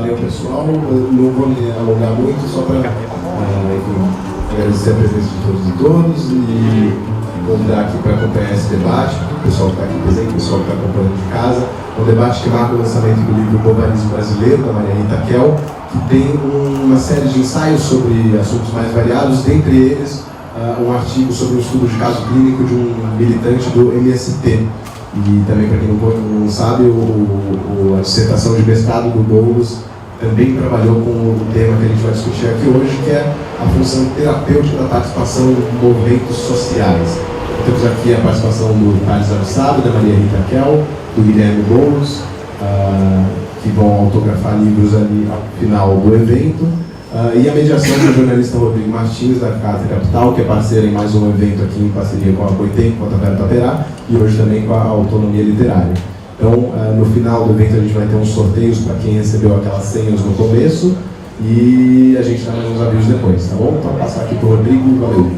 painel pessoal. Eu não vou me alongar muito, só para agradecer a presença de todos e todas e convidar aqui para acompanhar esse debate, o pessoal que está aqui presente, o pessoal que está acompanhando de casa. Um debate que marca o lançamento do livro Globalismo Brasileiro, da Maria Rita Kell, que tem uma série de ensaios sobre assuntos mais variados, dentre eles um artigo sobre um estudo de caso clínico de um militante do MST. E também, para quem não sabe, a dissertação de mestrado do Boulos também trabalhou com o tema que a gente vai discutir aqui hoje, que é a função terapêutica da participação em movimentos sociais. Temos aqui a participação do Thales Abissado, da Maria Rita Kell, do Guilherme Boulos, que vão autografar livros ali ao final do evento, e a mediação do jornalista Rodrigo Martins, da Casa Capital, que é parceira em mais um evento aqui em parceria com a Boitempo, com a Tapera Taperá, e hoje também com a Autonomia Literária. Então, no final do evento a gente vai ter uns sorteios para quem recebeu aquelas senhas no começo, e a gente dá mais uns avisos depois, tá bom? Então, vou passar aqui para o Rodrigo, valeu.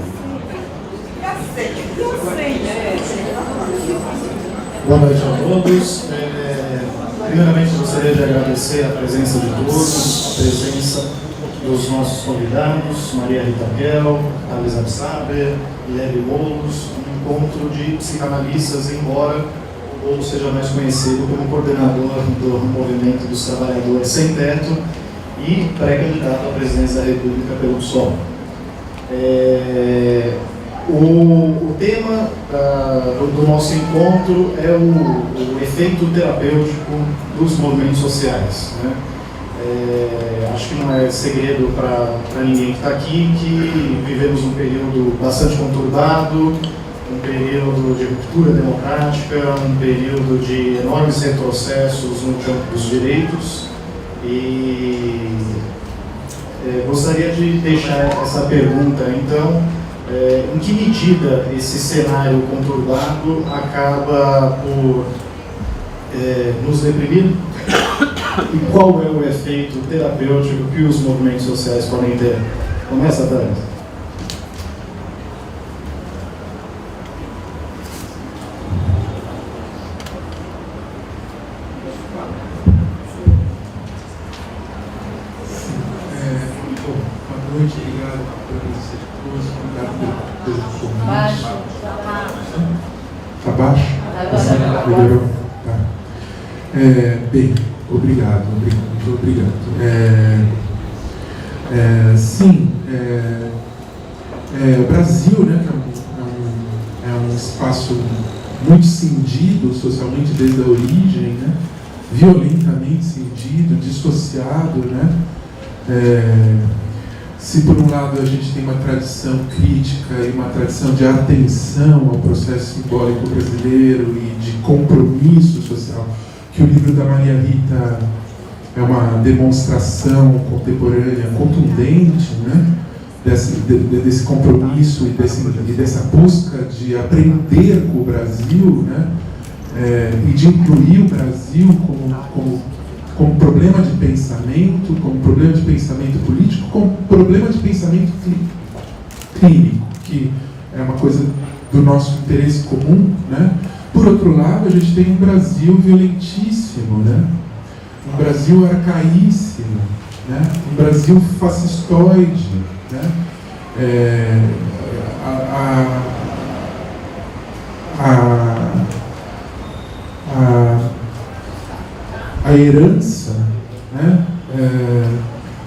Boa noite a todos. Primeiramente, gostaria de agradecer a presença de todos, a presença dos nossos convidados, Maria Rita Kell, Thales Absaber, Guilherme Boulos, um encontro de psicanalistas, embora o Boulos seja mais conhecido como coordenador do Movimento dos Trabalhadores Sem Teto e pré-candidato à presidência da República pelo PSOL. O tema do nosso encontro é o efeito terapêutico dos movimentos sociais, né? Acho que não é segredo para ninguém que está aqui que vivemos um período bastante conturbado, um período de ruptura democrática, um período de enormes retrocessos no campo dos direitos e gostaria de deixar essa pergunta, então, em que medida esse cenário conturbado acaba por nos deprimir? E qual é o efeito terapêutico que os movimentos sociais podem ter? Começa, Thales. Boa noite, obrigado pela presença de todos, obrigado pelo convite. Está baixo? Melhorou? Tá. Bem, obrigado, muito obrigado. Sim, o Brasil, né, que é um espaço muito cindido socialmente desde a origem, né, violentamente cindido, dissociado, né. Se por um lado a gente tem uma tradição crítica e uma tradição de atenção ao processo simbólico brasileiro e de compromisso social, que o livro da Maria Rita é uma demonstração contemporânea, contundente, né, desse compromisso e dessa busca de aprender com o Brasil, né, e de incluir o Brasil como problema de pensamento, como problema de pensamento político, como problema de pensamento clínico, que é uma coisa do nosso interesse comum, né? Por outro lado, a gente tem um Brasil violentíssimo, né? Um Brasil arcaíssimo, né? Um Brasil fascistoide, né? A herança, né,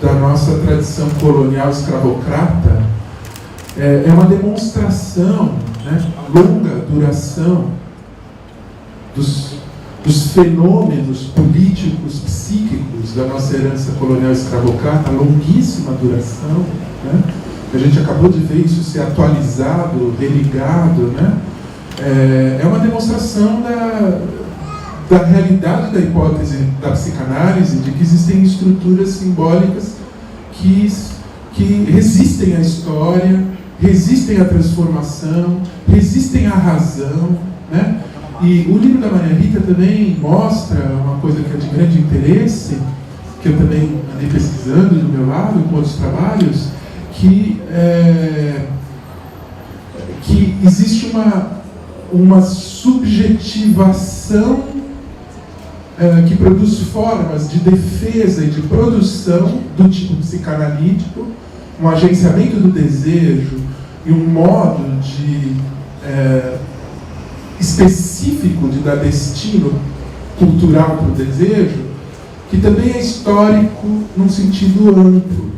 da nossa tradição colonial escravocrata é uma demonstração, né, longa duração dos fenômenos políticos, psíquicos da nossa herança colonial escravocrata, longuíssima duração, né? A gente acabou de ver isso ser atualizado, religado, né? É uma demonstração da realidade da hipótese da psicanálise, de que existem estruturas simbólicas que resistem à história, resistem à transformação, resistem à razão, né? E o livro da Maria Rita também mostra uma coisa que é de grande interesse, que eu também andei pesquisando do meu lado, com outros trabalhos, que existe uma subjetivação que produz formas de defesa e de produção do tipo psicanalítico, um agenciamento do desejo e um modo de específico de dar destino cultural para o desejo, que também é histórico num sentido amplo.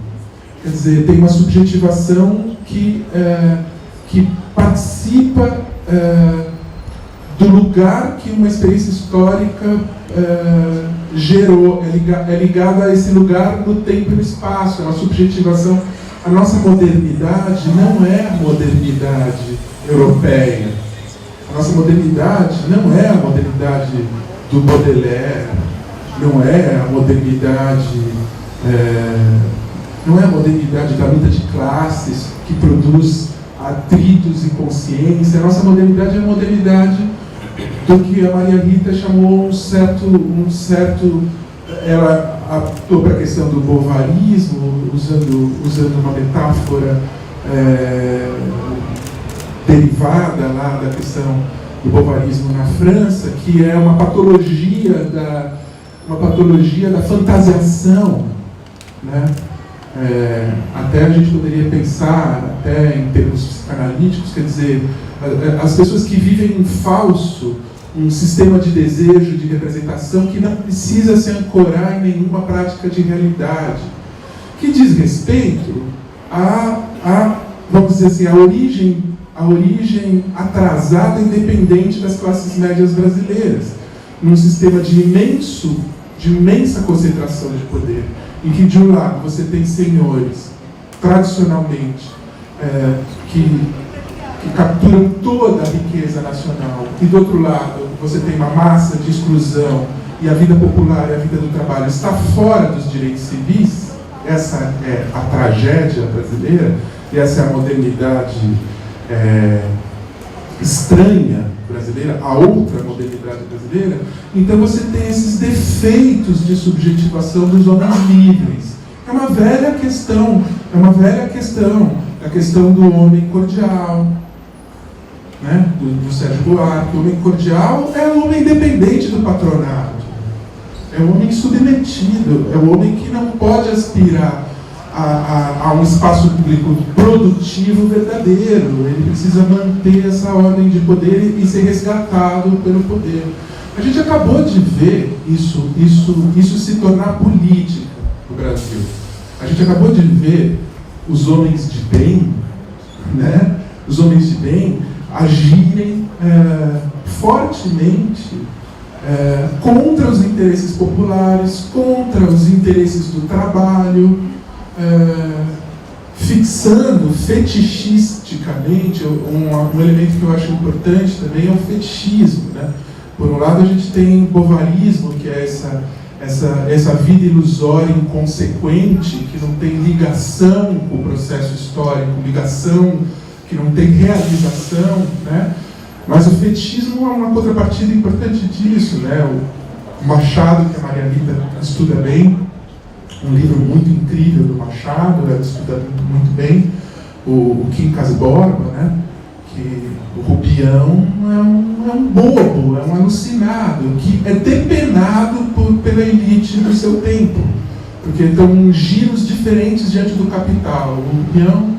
Quer dizer, tem uma subjetivação que participa do lugar que uma experiência histórica gerou, é ligada a esse lugar no tempo e no espaço, é uma subjetivação. A nossa modernidade não é a modernidade europeia. A nossa modernidade não é a modernidade do Baudelaire, não é a modernidade da luta de classes que produz atritos e consciência. A nossa modernidade é a modernidade do que a Maria Rita chamou ela optou para a questão do bovarismo, usando uma metáfora derivada lá da questão do bovarismo na França, que é uma patologia da fantasiação, né? Até a gente poderia pensar, até em termos psicanalíticos, quer dizer, as pessoas que vivem um falso, um sistema de desejo, de representação, que não precisa se ancorar em nenhuma prática de realidade, que diz respeito vamos dizer assim, a origem atrasada e independente das classes médias brasileiras, num sistema de imensa concentração de poder, em que de um lado você tem senhores, tradicionalmente, que capturam toda a riqueza nacional, e do outro lado você tem uma massa de exclusão, e a vida popular e a vida do trabalho está fora dos direitos civis. Essa é a tragédia brasileira, e essa é a modernidade estranha brasileira, a outra modernidade brasileira. Então você tem esses defeitos de subjetivação dos homens livres. É uma velha questão, a questão do homem cordial, né? do Sérgio Buarque. O homem cordial é o homem independente do patronato, é o homem submetido, é o homem que não pode aspirar a um espaço público produtivo verdadeiro. Ele precisa manter essa ordem de poder e ser resgatado pelo poder. A gente acabou de ver isso se tornar política no Brasil. A gente acabou de ver os homens de bem, né? Os homens de bem agirem fortemente contra os interesses populares, contra os interesses do trabalho, fixando fetichisticamente um elemento que eu acho importante também é o fetichismo, né? Por um lado a gente tem o bovarismo, que é essa vida ilusória inconsequente, que não tem ligação com o processo histórico, que não tem realização, né? Mas o fetichismo é uma contrapartida importante disso, né? O Machado, que a Maria Rita estuda bem, um livro muito incrível do Machado, ela estuda muito bem, o Quincas Borba, né? Que o Rubião é um bobo, é um alucinado, que é depenado pela elite do seu tempo, porque estão giros diferentes diante do capital. O Rubião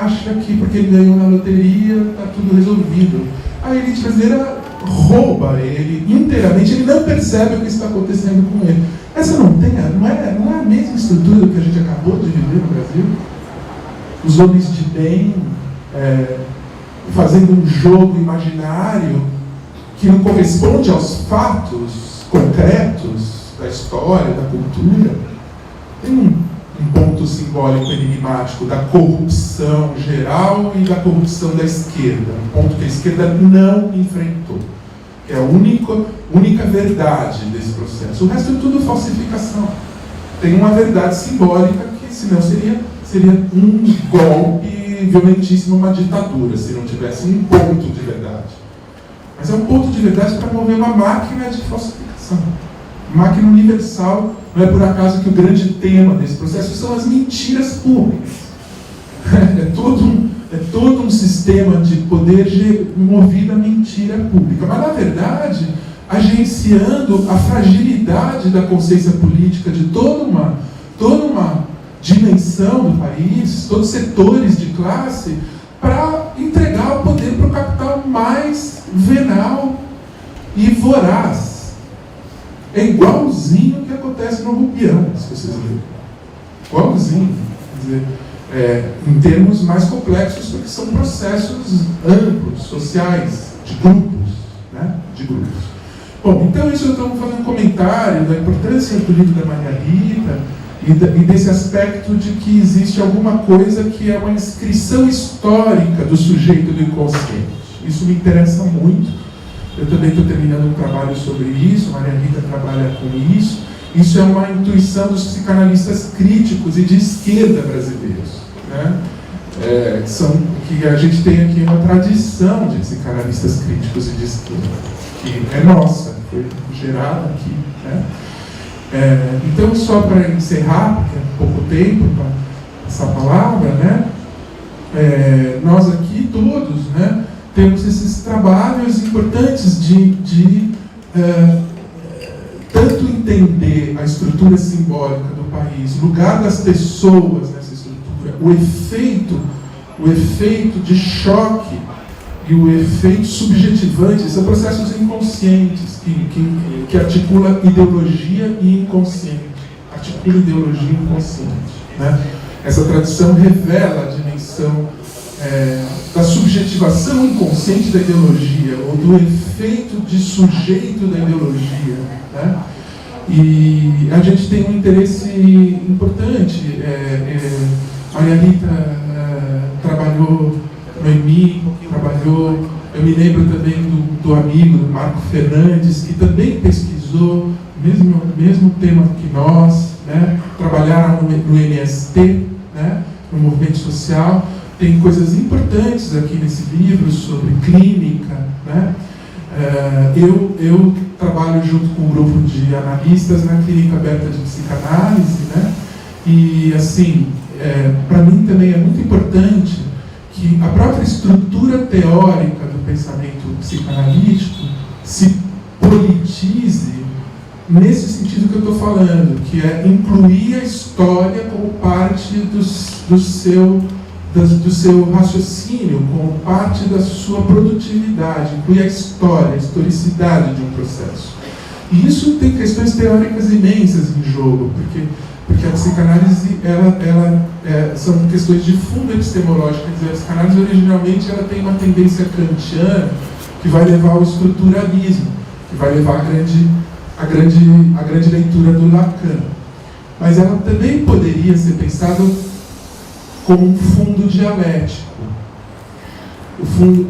acha que porque ele ganhou na loteria está tudo resolvido. A elite brasileira rouba ele inteiramente, ele não percebe o que está acontecendo com ele. Essa não é a mesma estrutura do que a gente acabou de viver no Brasil? Os homens de bem fazendo um jogo imaginário que não corresponde aos fatos concretos da história, da cultura. Tem um ponto simbólico enigmático da corrupção geral e da corrupção da esquerda, um ponto que a esquerda não enfrentou, que é a única verdade desse processo. O resto é tudo falsificação. Tem uma verdade simbólica que, senão, seria um golpe violentíssimo, uma ditadura, se não tivesse um ponto de verdade. Mas é um ponto de verdade para mover uma máquina de falsificação. Máquina universal. Não é por acaso que o grande tema desse processo são as mentiras públicas. É todo um sistema de poder movido à mentira pública. Mas, na verdade, agenciando a fragilidade da consciência política de toda uma dimensão do país, todos os setores de classe, para entregar o poder para o capital mais venal e voraz. É igualzinho o que acontece no Rupião, se vocês verem. Igualzinho. Quer dizer, em termos mais complexos, porque são processos amplos, sociais, de grupos. Né? De grupos. Bom, então isso eu estou fazendo um comentário da importância do livro da Maria Rita e desse aspecto de que existe alguma coisa que é uma inscrição histórica do sujeito do inconsciente. Isso me interessa muito. Eu também estou terminando um trabalho sobre isso, a Maria Rita trabalha com isso. Isso é uma intuição dos psicanalistas críticos e de esquerda brasileiros. Né? Que a gente tem aqui uma tradição de psicanalistas críticos e de esquerda, que é nossa, foi gerada aqui. Né? Então, só para encerrar, porque é pouco tempo para essa palavra, né? Nós aqui todos, né, temos esses trabalhos importantes de tanto entender a estrutura simbólica do país, o lugar das pessoas nessa estrutura, o efeito de choque e o efeito subjetivante, são processos inconscientes que articula ideologia e inconsciente. Articula ideologia e inconsciente. Né? Essa tradição revela a dimensão da subjetivação inconsciente da ideologia, ou do efeito de sujeito da ideologia. Né? E a gente tem um interesse importante. Maria Rita trabalhou no EMI, eu me lembro também do amigo, do Marco Fernandes, que também pesquisou o mesmo tema que nós, né? Trabalharam no MST, né? No movimento social. Tem coisas importantes aqui nesse livro sobre clínica. Né? Eu trabalho junto com um grupo de analistas na Clínica Aberta de Psicanálise, né? E, assim, para mim também é muito importante que a própria estrutura teórica do pensamento psicanalítico se politize nesse sentido que eu estou falando, que é incluir a história como parte do seu raciocínio, como parte da sua produtividade, incluir a história, a historicidade de um processo. E isso tem questões teóricas imensas em jogo, porque a psicanálise são questões de fundo epistemológico. Quer dizer, a psicanálise originalmente ela tem uma tendência kantiana que vai levar ao estruturalismo, que vai levar a grande leitura do Lacan. Mas ela também poderia ser pensada como um fundo dialético.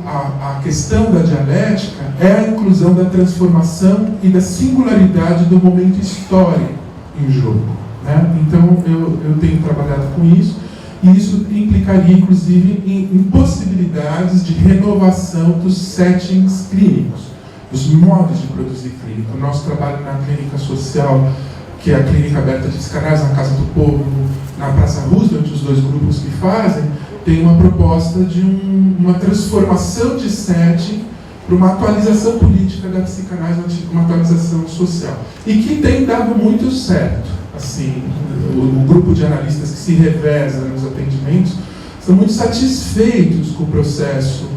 A questão da dialética é a inclusão da transformação e da singularidade do momento histórico em jogo. Né? Então, eu tenho trabalhado com isso, e isso implicaria, inclusive, em possibilidades de renovação dos settings clínicos, dos modos de produzir clínica. O nosso trabalho na clínica social, que é a Clínica Aberta de Psicanálise, na Casa do Povo, na Praça Roosevelt, os dois grupos que fazem, tem uma proposta de uma transformação de setting para uma atualização política da psicanálise, uma atualização social. E que tem dado muito certo. Assim, o grupo de analistas que se reveza nos atendimentos estão muito satisfeitos com o processo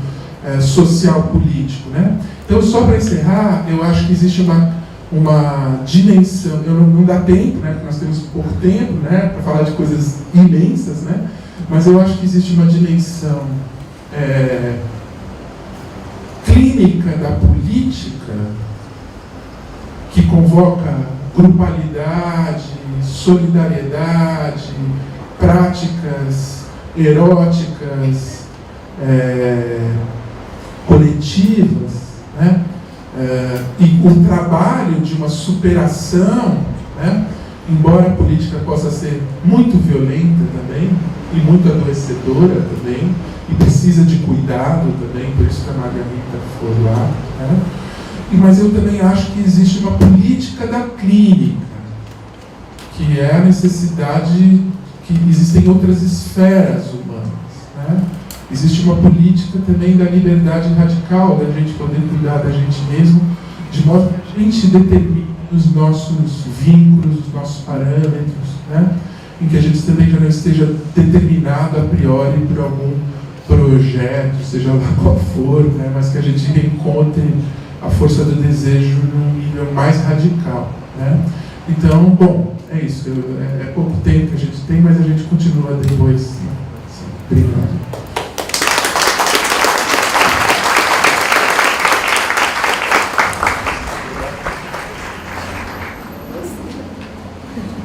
social-político. Né? Então, só para encerrar, eu acho que existe uma dimensão, não dá tempo, né, porque nós temos pouco tempo, né, para falar de coisas imensas, né, mas eu acho que existe uma dimensão clínica da política que convoca grupalidade, solidariedade, práticas eróticas, coletivas, né? E o trabalho de uma superação, né? Embora a política possa ser muito violenta também, e muito adoecedora também, e precisa de cuidado também, por isso que a Maria Rita foi lá, né? Mas eu também acho que existe uma política da clínica, que é a necessidade que existem outras esferas humanas. Né? Existe uma política também da liberdade radical, da gente poder cuidar da gente mesmo, de modo a gente determine os nossos vínculos, os nossos parâmetros, né? Em que a gente também já não esteja determinado a priori por algum projeto, seja lá qual for, né? Mas que a gente encontre a força do desejo num nível mais radical, né? Então, bom, é isso. É pouco tempo que a gente tem, mas a gente continua depois. Né? Obrigado.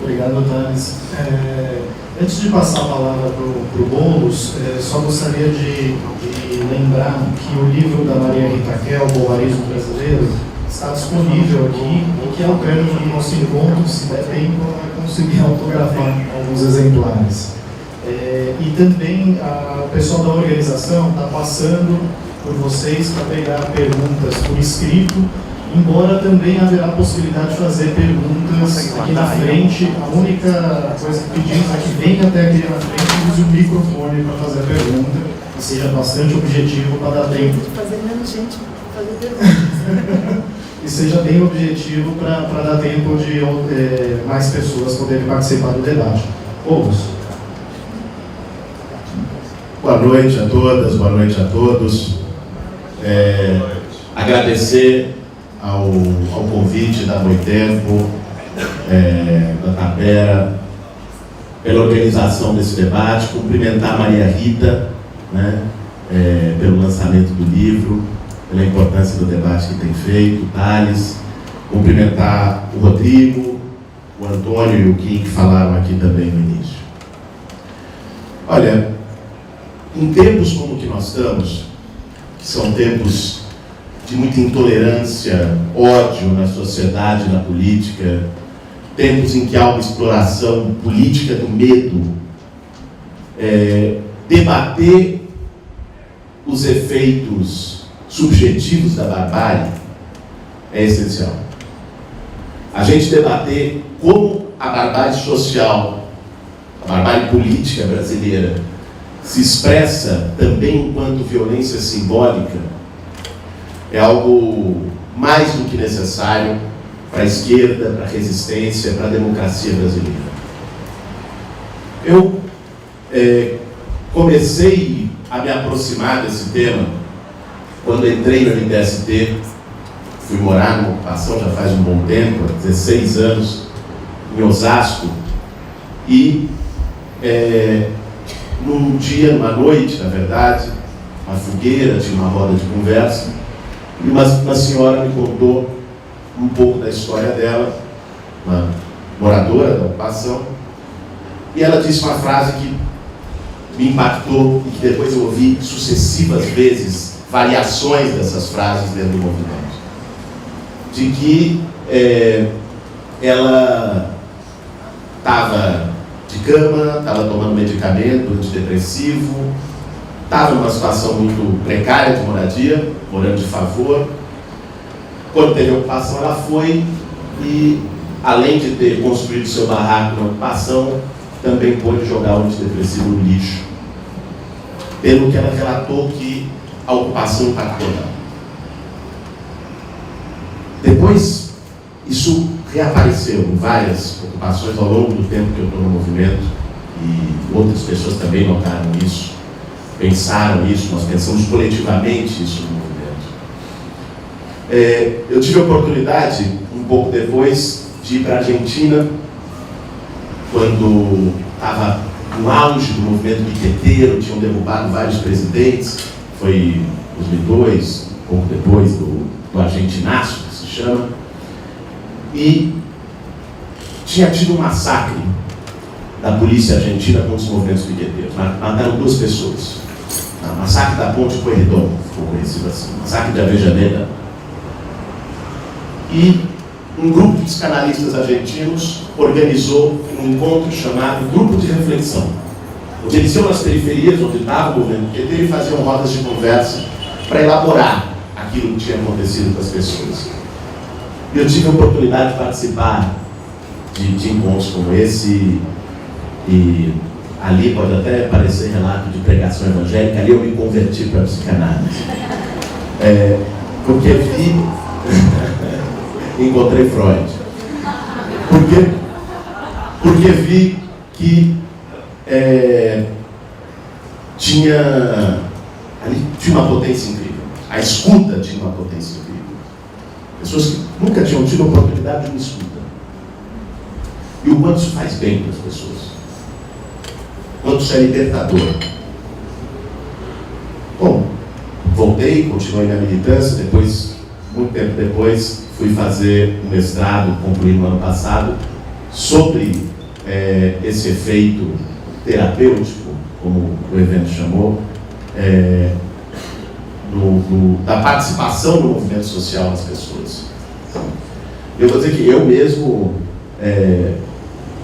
Obrigado, Thales. Antes de passar a palavra para o Boulos, só gostaria de lembrar que o livro da Maria Rita Kel, O Bovarismo Brasileiro, está disponível aqui e que ao término do nosso encontro, se der tempo, vai conseguir autografar alguns exemplares. E também o pessoal da organização está passando por vocês para pegar perguntas por escrito, embora também haverá a possibilidade de fazer perguntas aqui na frente. A única coisa que pedimos é que venha até aqui na frente e use o microfone para fazer a pergunta, e seja bastante objetivo para dar tempo. Fazer menos gente fazer perguntas. E seja bem objetivo para dar tempo de mais pessoas poderem participar do debate. Ouros. Boa noite a todas, boa noite a todos. Agradecer ao convite da Boitempo, da Tapera, pela organização desse debate, cumprimentar a Maria Rita, né, pelo lançamento do livro, pela importância do debate que tem feito, o Thales, cumprimentar o Rodrigo, o Antônio e o Kim, que falaram aqui também no início. Olha, em tempos como o que nós estamos, que são tempos de muita intolerância, ódio na sociedade, na política, tempos em que há uma exploração política do medo, debater os efeitos subjetivos da barbárie é essencial. A gente debater como a barbárie social, a barbárie política brasileira se expressa também enquanto violência simbólica é algo mais do que necessário para a esquerda, para a resistência, para a democracia brasileira. Eu comecei a me aproximar desse tema quando entrei no MTST. Fui morar numa ocupação já faz um bom tempo, há 16 anos, em Osasco, e num dia, numa noite, na verdade, uma fogueira, tinha uma roda de conversa, e uma senhora me contou um pouco da história dela, uma moradora da ocupação, e ela disse uma frase que me impactou e que depois eu ouvi sucessivas vezes, variações dessas frases dentro do movimento, de que ela estava de cama, estava tomando medicamento antidepressivo, estava numa situação muito precária de moradia, morando de favor. Quando teve a ocupação, ela foi e, além de ter construído seu barraco na ocupação, também pôde jogar o antidepressivo no lixo. Pelo que ela relatou que a ocupação impactou nela. Depois, isso reapareceu em várias ocupações ao longo do tempo que eu estou no movimento, e outras pessoas também notaram isso, pensaram isso, nós pensamos coletivamente isso no movimento. Eu tive a oportunidade, um pouco depois, de ir para a Argentina, quando estava no auge do movimento piqueteiro, tinham derrubado vários presidentes, foi em 2002, um pouco depois do argentinaço, que se chama, e tinha tido um massacre da polícia argentina contra os movimentos piqueteiros. Mataram 2 pessoas. O massacre da Ponte Pueyrredón, ficou conhecido assim, massacre de Avellaneda. E um grupo de psicanalistas argentinos organizou um encontro chamado Grupo de Reflexão, onde eles iam nas periferias, onde estava o movimento piqueteiro, e faziam rodas de conversa para elaborar aquilo que tinha acontecido com as pessoas. E eu tive a oportunidade de participar de encontros como esse, e ali pode até parecer relato de pregação evangélica, ali eu me converti para a psicanálise. Porque vi encontrei Freud. Por quê? Porque vi que tinha uma potência incrível. A escuta tinha uma potência incrível. Pessoas que nunca tinham tido a oportunidade de uma escuta. E o quanto isso faz bem para as pessoas. O quanto isso é libertador. Bom, voltei, continuei minha militância, depois, muito tempo depois, fui fazer um mestrado, concluí no ano passado, sobre esse efeito terapêutico, como o evento chamou, da participação no movimento social das pessoas. Eu vou dizer que eu mesmo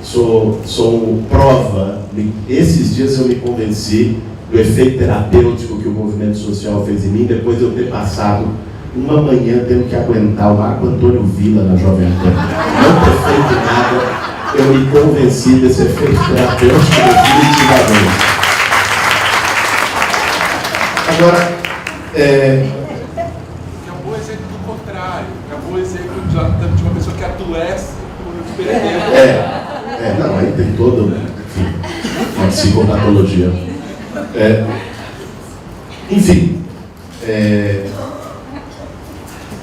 sou prova, esses dias eu me convenci do efeito terapêutico que o movimento social fez em mim, depois de eu ter passado uma manhã tendo que aguentar o Marco Antônio Villa na Jovem Pan. Não ter feito nada, eu me convenci desse efeito terapêutico definitivamente. Agora, É um bom exemplo do contrário, é um bom exemplo de uma pessoa que adoece por perder. Não, aí tem toda uma psicopatologia. Enfim,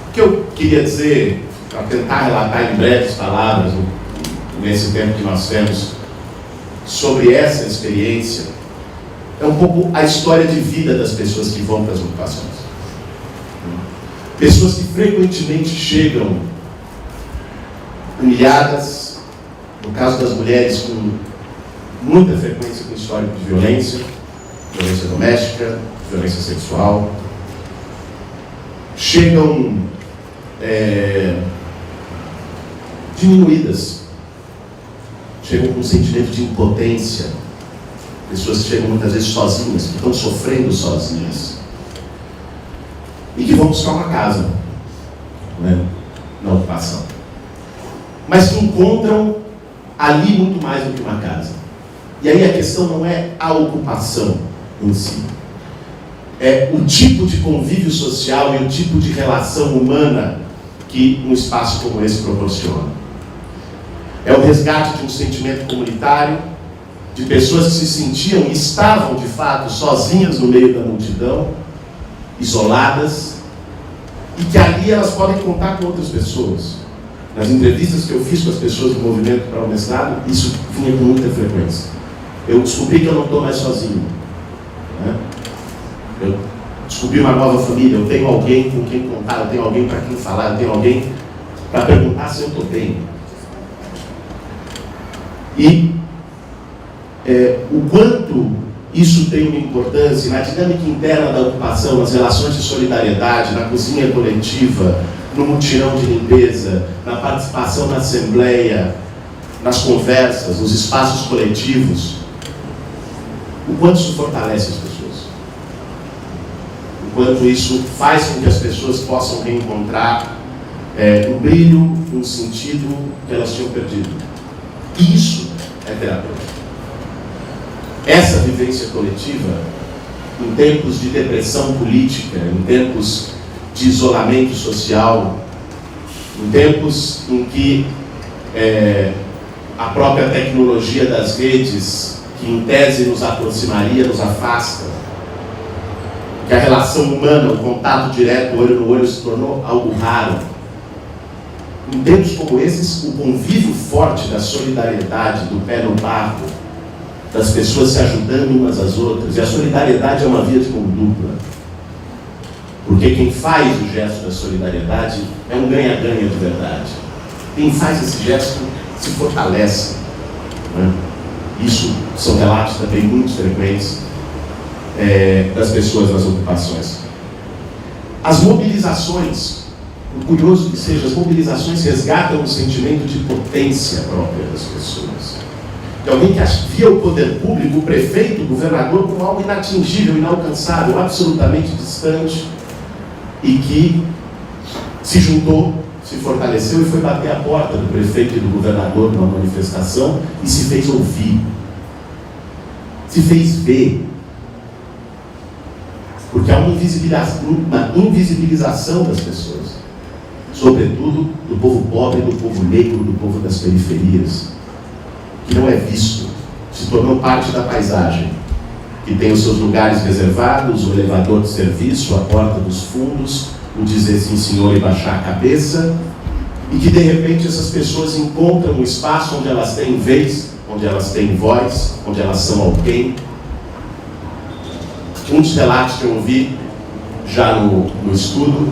o que eu queria dizer, para tentar relatar em breves palavras, nesse tempo que nós temos, sobre essa experiência, é um pouco a história de vida das pessoas que vão para as ocupações. Pessoas que frequentemente chegam humilhadas, no caso das mulheres, com muita frequência com histórico de violência doméstica, violência sexual. Chegam diminuídas, chegam com um sentimento de impotência. Pessoas que chegam muitas vezes sozinhas, que estão sofrendo sozinhas. E que vão buscar uma casa, né, na ocupação. Mas que encontram ali muito mais do que uma casa. E aí a questão não é a ocupação em si. É o tipo de convívio social e o tipo de relação humana que um espaço como esse proporciona. É o resgate de um sentimento comunitário, de pessoas que se sentiam e estavam, de fato, sozinhas no meio da multidão, isoladas, e que ali elas podem contar com outras pessoas. Nas entrevistas que eu fiz com as pessoas do movimento para o mestrado, isso vinha com muita frequência. Eu descobri que eu não estou mais sozinho, né? Eu descobri uma nova família, eu tenho alguém com quem contar, eu tenho alguém para quem falar, eu tenho alguém para perguntar se eu estou bem. E o quanto isso tem uma importância na dinâmica interna da ocupação, nas relações de solidariedade, na cozinha coletiva, no mutirão de limpeza, na participação na assembleia, nas conversas, nos espaços coletivos, o quanto isso fortalece as pessoas, o quanto isso faz com que as pessoas possam reencontrar um brilho, um sentido que elas tinham perdido. Isso é terapêutico. Essa vivência coletiva, em tempos de depressão política, em tempos de isolamento social, em tempos em que a própria tecnologia das redes, que em tese nos aproximaria, nos afasta, que a relação humana, o contato direto, olho no olho, se tornou algo raro. Em tempos como esses, o convívio forte da solidariedade, do pé no barro, das pessoas se ajudando umas às outras, e a solidariedade é uma via de mão dupla. Porque quem faz o gesto da solidariedade é um ganha-ganha de verdade. Quem faz esse gesto se fortalece, né? Isso são relatos também muito frequentes das pessoas nas ocupações. As mobilizações, o curioso que seja, as mobilizações resgatam o sentimento de potência própria das pessoas. De alguém que via o poder público, o prefeito, o governador, como algo inatingível, inalcançável, absolutamente distante, e que se juntou, se fortaleceu e foi bater a porta do prefeito e do governador numa manifestação e se fez ouvir, se fez ver. Porque há uma invisibilização das pessoas. sobretudo do povo pobre, do povo negro, do povo das periferias, que não é visto, se tornou parte da paisagem, que tem os seus lugares reservados, o elevador de serviço, a porta dos fundos, o dizer sim senhor e baixar a cabeça, e que de repente essas pessoas encontram um espaço onde elas têm vez, onde elas têm voz, onde elas são alguém. Um dos relatos que eu ouvi já no estudo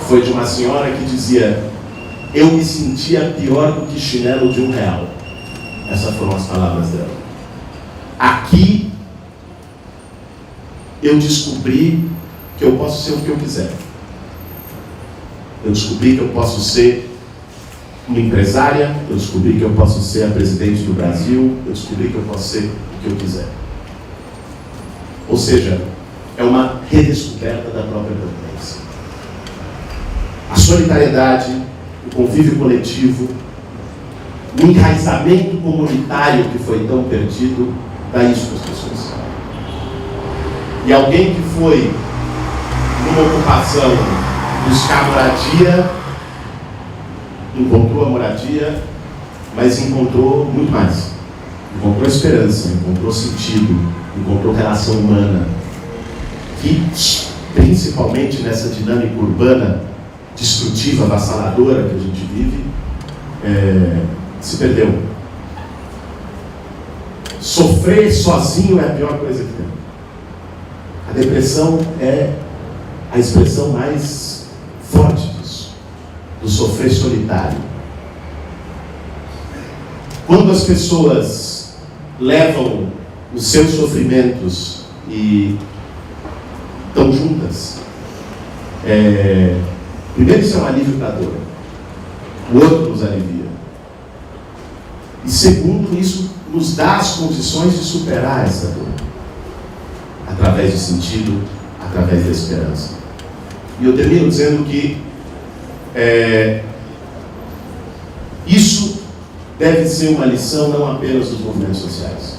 foi de uma senhora que dizia: eu me sentia pior do que chinelo de R$1. Essas foram as palavras dela. Aqui eu descobri que eu posso ser o que eu quiser. Eu descobri que eu posso ser uma empresária, eu descobri que eu posso ser a presidente do Brasil, eu descobri que eu posso ser o que eu quiser. Ou seja, é uma redescoberta da própria potência. A solidariedade, o convívio coletivo, o enraizamento comunitário que foi tão perdido, dá isso para as pessoas. E alguém que foi numa ocupação buscar moradia, encontrou a moradia, mas encontrou muito mais. Encontrou esperança, encontrou sentido, encontrou relação humana, que principalmente nessa dinâmica urbana destrutiva, avassaladora que a gente vive, se perdeu. Sofrer sozinho é a pior coisa que tem. A depressão é a expressão mais forte disso, do sofrer solitário. Quando as pessoas levam os seus sofrimentos e estão juntas, primeiro isso é um alívio para a dor, o outro nos alivia. E segundo, isso nos dá as condições de superar essa dor, através do sentido, através da esperança. E eu termino dizendo que isso deve ser uma lição não apenas dos movimentos sociais.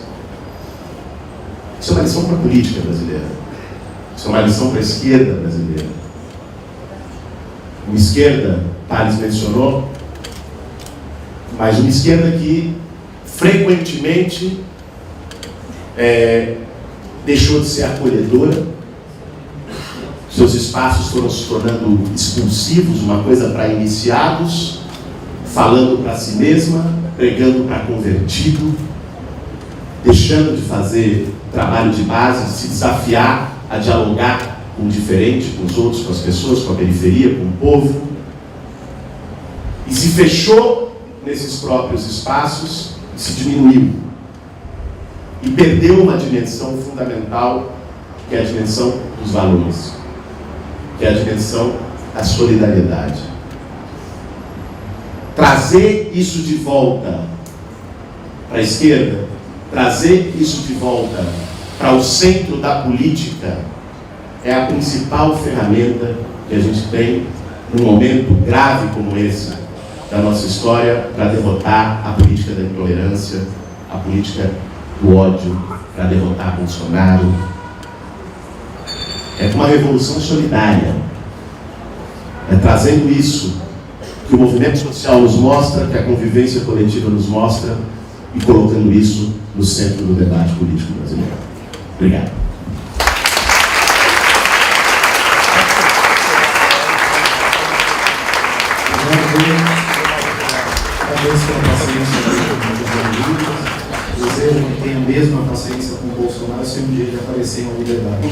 Isso é uma lição para a política brasileira. Isso é uma lição para a esquerda brasileira. Uma esquerda, Tales mencionou, mas uma esquerda que frequentemente deixou de ser acolhedora, seus espaços foram se tornando expulsivos, uma coisa para iniciados, falando para si mesma, pregando para convertido, deixando de fazer trabalho de base, se desafiar a dialogar com o diferente, com os outros, com as pessoas, com a periferia, com o povo, e se fechou nesses próprios espaços e se diminuiu. E perdeu uma dimensão fundamental, que é a dimensão dos valores, que é a dimensão da solidariedade. Trazer isso de volta para a esquerda, trazer isso de volta para o centro da política, é a principal ferramenta que a gente tem num momento grave como esse da nossa história para derrotar a política da intolerância, a política do ódio, para derrotar Bolsonaro. É uma revolução solidária. É trazendo isso que o movimento social nos mostra, que a convivência coletiva nos mostra, e colocando isso no centro do debate político brasileiro. Obrigado. Agradeço pela paciência com desejo que tenha a mesma paciência com o Bolsonaro se um dia ele aparecer em uma liberdade.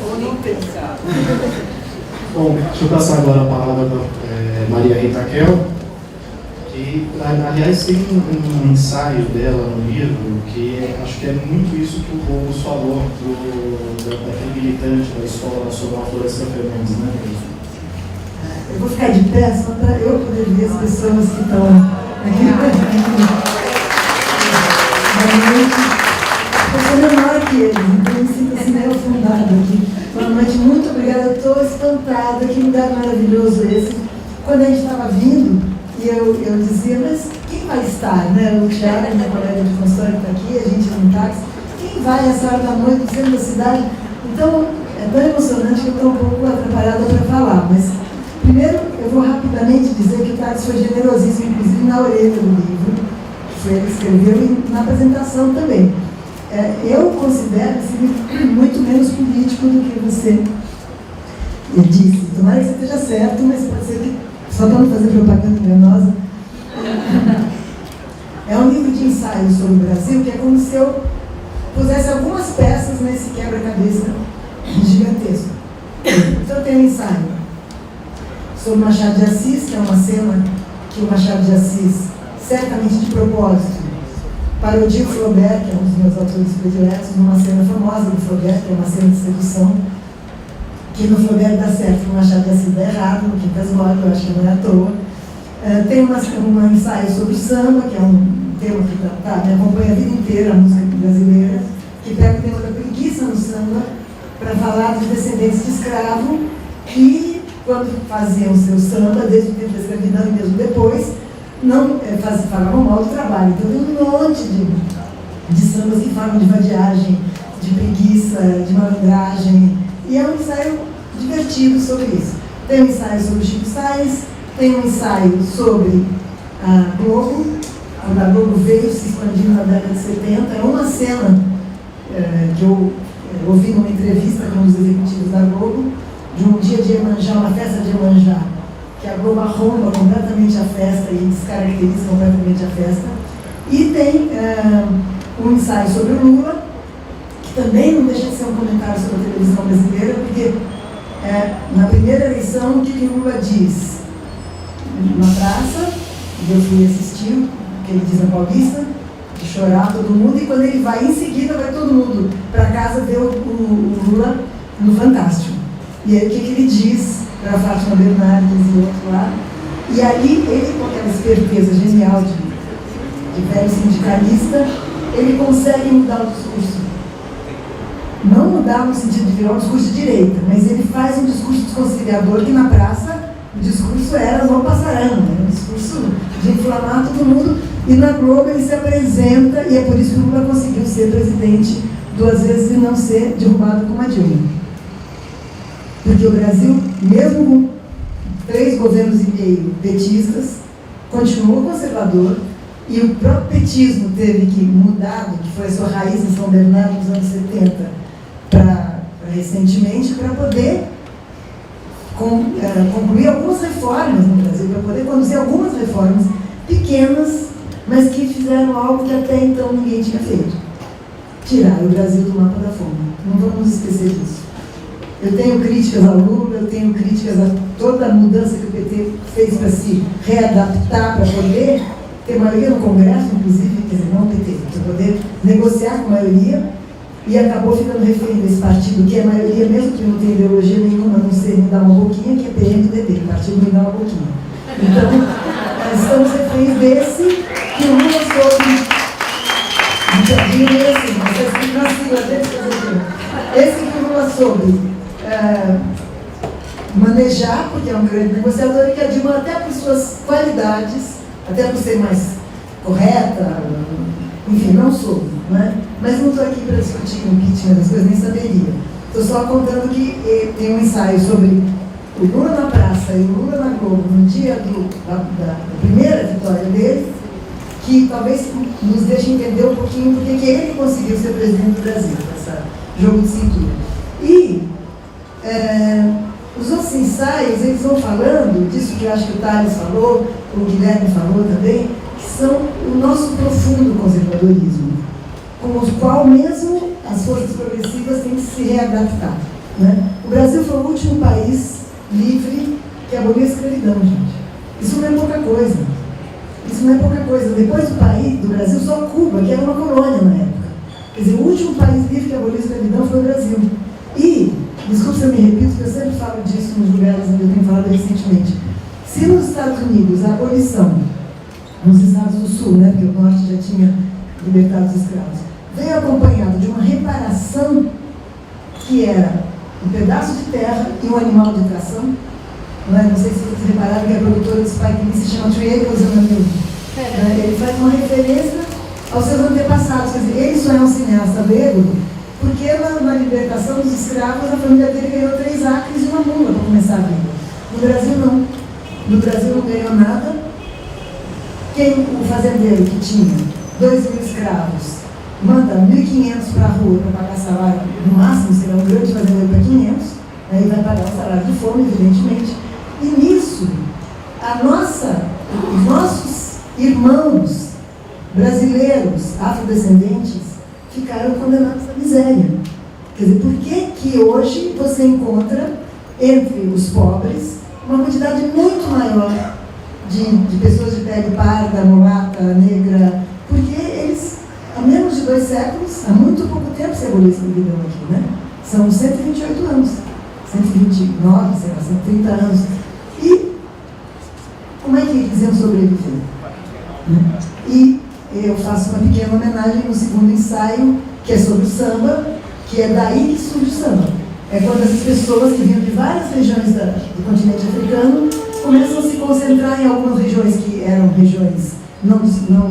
Ou não pensar. Bom, deixa eu passar agora a palavra para Maria Rita Kel, que, aliás, tem um ensaio dela no livro que acho que é muito isso que o Boulos falou daquele militante da Escola Nacional Floresta Fernandes, né? Eu vou ficar de pé só para eu poder ver as pessoas que estão aqui. Eu sou menor que eles, então eu me sinto assim meio afundada aqui. Boa noite, muito obrigada. Eu estou espantada, que lugar maravilhoso esse. Quando a gente estava vindo, e eu dizia, mas quem vai estar, né? O Thiago, meu colega de consultório, está aqui, a gente no táxi. Quem vai essa hora da noite, no centro da cidade? Então, tão emocionante que eu estou um pouco atrapalhada para falar, mas primeiro eu vou rapidamente dizer que o Tales foi generosíssimo, inclusive na orelha do livro, que foi ele que escreveu, e na apresentação também. Eu considero esse livro muito menos político do que você disse. Tomara que você esteja certo, mas pode ser que, só para não fazer propaganda enganosa, é um livro de ensaios sobre o Brasil que é como se eu pusesse algumas peças nesse quebra-cabeça gigantesco. Então eu tenho um ensaio sobre Machado de Assis, que é uma cena que o Machado de Assis, certamente de propósito, parodia o Flaubert, que é um dos meus autores prediletos, numa cena famosa do Flaubert, que é uma cena de sedução, que no Flaubert dá certo, no Machado de Assis dá errado, no Quincas Borba, eu acho que não é à toa. Tem um ensaio sobre samba, que é um tema que me acompanha a vida inteira, a música brasileira, que pega o tema da preguiça no samba para falar dos descendentes de escravo que, quando faziam seu samba, desde o tempo da escravidão e mesmo depois, não falavam mal do trabalho. Então tem um monte de sambas que falam de vadiagem, de preguiça, de malandragem, e é um ensaio divertido sobre isso. Tem um ensaio sobre o Chico Sainz, tem um ensaio sobre a Globo, quando a Globo veio se expandindo na década de 70. É uma cena que eu ouvi numa entrevista com os executivos da Globo, de um dia de Iemanjá, uma festa de Iemanjá, que a Globo arromba completamente a festa e descaracteriza completamente a festa. E tem um ensaio sobre o Lula, que também não deixa de ser um comentário sobre a televisão brasileira, porque na primeira eleição, o que o Lula diz? Na praça, eu fui assistir, o que ele diz na Paulista, de chorar todo mundo, e quando ele vai, em seguida, vai todo mundo para casa ver o Lula no Fantástico. E aí o que ele diz para a Fátima Bernardes e o outro lá? E ali, ele, com aquela esperteza genial de velho sindicalista, ele consegue mudar o discurso. Não mudar no sentido de virar um discurso de direita, mas ele faz um discurso desconciliador que na praça o discurso era não passarão, era um discurso de inflamar todo mundo, e na Globo ele se apresenta, e é por isso que o Lula conseguiu ser presidente 2 vezes e não ser derrubado como a Dilma. Porque o Brasil, mesmo com 3 governos e meio petistas, continuou conservador, e o próprio petismo teve que mudar, que foi a sua raiz em São Bernardo nos anos 70, para recentemente, para poder concluir algumas reformas no Brasil, para poder conduzir algumas reformas pequenas, mas que fizeram algo que até então ninguém tinha feito: tirar o Brasil do mapa da fome. Não vamos esquecer disso. Eu tenho críticas ao Lula, eu tenho críticas a toda a mudança que o PT fez para se readaptar, para poder ter maioria no Congresso, inclusive, quer dizer, não o PT, para poder negociar com a maioria, e acabou ficando refém desse partido, que é a maioria, mesmo que não tenha ideologia nenhuma, não sei, me dá uma boquinha, que é PMDB, o partido me dá uma boquinha. Então, nós estamos reféns desse, que o Lula soube, esse que o Lula soube manejar, porque é um grande negociador, e que a Dilma, até por suas qualidades, até por ser mais correta, enfim, não soube, né? Mas não estou aqui para discutir o impeachment das coisas, nem saberia. Estou só contando que tem um ensaio sobre o Lula na praça e o Lula na Globo, no dia da primeira vitória dele, que talvez nos deixe entender um pouquinho porque que ele conseguiu ser presidente do Brasil, esse jogo de cintura. E os outros ensaios, eles vão falando disso que eu acho que o Tales falou, o Guilherme falou também, que são o nosso profundo conservadorismo, com o qual mesmo as forças progressivas têm que se readaptar, né? O Brasil foi o último país livre que aboliu a escravidão, gente. Isso não é pouca coisa. Isso não é pouca coisa. Depois do Brasil, só Cuba, que era uma colônia na época. Quer dizer, o último país livre que aboliu a escravidão foi o Brasil. E, desculpe se eu me repito, porque eu sempre falo disso nos lugares onde eu tenho falado recentemente. Se nos Estados Unidos a abolição, nos estados do Sul, né, porque o Norte já tinha libertado os escravos, veio acompanhado de uma reparação que era um pedaço de terra e um animal de tração. Não sei se vocês repararam que a produtora do Spike Lee se chama Trey Akers and Amigo. Ele faz uma referência aos seus antepassados. Quer dizer, ele só é um cineasta bêbado porque na libertação libertação dos escravos, a família dele ganhou 3 acres e uma mula para começar a vida. No Brasil, não. No Brasil não ganhou nada. O fazendeiro que tinha 2.000 escravos manda 1.500 para a rua para pagar salário, no máximo será um grande fazendeiro para 500, aí vai pagar o salário de fome, evidentemente. E nisso, os nossos irmãos brasileiros, afrodescendentes, ficaram condenados à miséria. Quer dizer, por que hoje você encontra entre os pobres uma quantidade muito maior de pessoas de pele parda, mulata, negra? Porque eles, há menos de 2 séculos, há muito pouco tempo se aboliu essa escravidão aqui, né? São 128 anos, 129, sei lá, 130 anos. E como é que eles iam sobreviver? E eu faço uma pequena homenagem no segundo ensaio, que é sobre o samba, que é daí que surge o samba. É quando essas pessoas que vinham de várias regiões do continente africano começam a se concentrar em algumas regiões que eram regiões não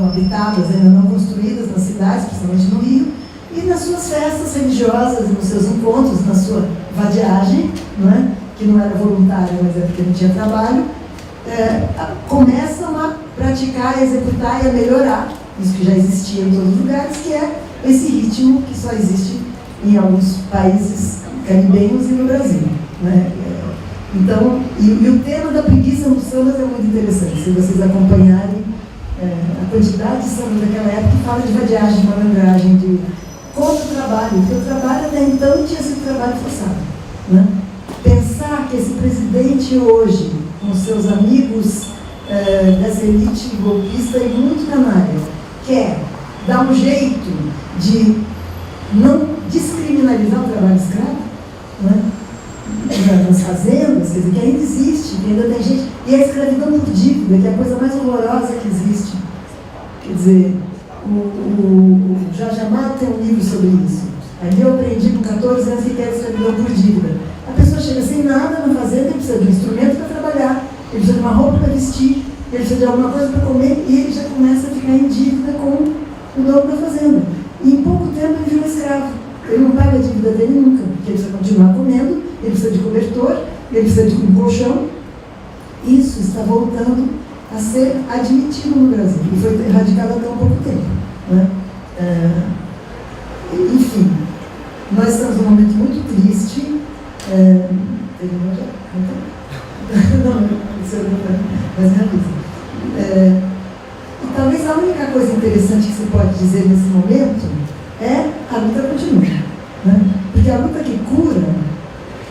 habitadas, ainda não construídas nas cidades, principalmente no Rio, e nas suas festas religiosas, nos seus encontros, na sua vadiagem, não é? Que não era voluntária, mas é porque não tinha trabalho, começam a praticar, a executar e a melhorar isso que já existia em todos os lugares, que é esse ritmo que só existe em alguns países caribenhos e no Brasil, né? Então, e o tema da preguiça nos sambas é muito interessante, se vocês acompanharem a quantidade de sambas daquela época que fala de vadiagem, de malandragem, de contra o trabalho, porque o trabalho até então tinha sido trabalho forçado, né? Pensar que esse presidente hoje, com seus amigos dessa elite golpista e muito canalha, quer dar um jeito de não descriminalizar o trabalho escravo, né? Nas fazendas, quer dizer, que ainda existe, que ainda tem gente, e a escravidão por dívida, que é a coisa mais horrorosa que existe. Quer dizer, o Jorge Amado tem um livro sobre isso. Aí eu aprendi com 14 anos que era escravidão por dívida. A pessoa chega sem nada na fazenda, ele precisa de um instrumento para trabalhar, ele precisa de uma roupa para vestir, ele precisa de alguma coisa para comer, e ele já começa a ficar em dívida com o dono da fazenda. E em pouco tempo ele vira escravo. Ele não paga a dívida dele nunca, porque ele precisa continuar comendo, ele precisa de cobertor, ele precisa de um colchão. Isso está voltando a ser admitido no Brasil, e foi erradicado até um pouco tempo, né? Enfim, nós estamos num momento muito triste. Mas realiza. E talvez a única coisa interessante que se pode dizer nesse momento é a luta continua, né? Porque a luta que cura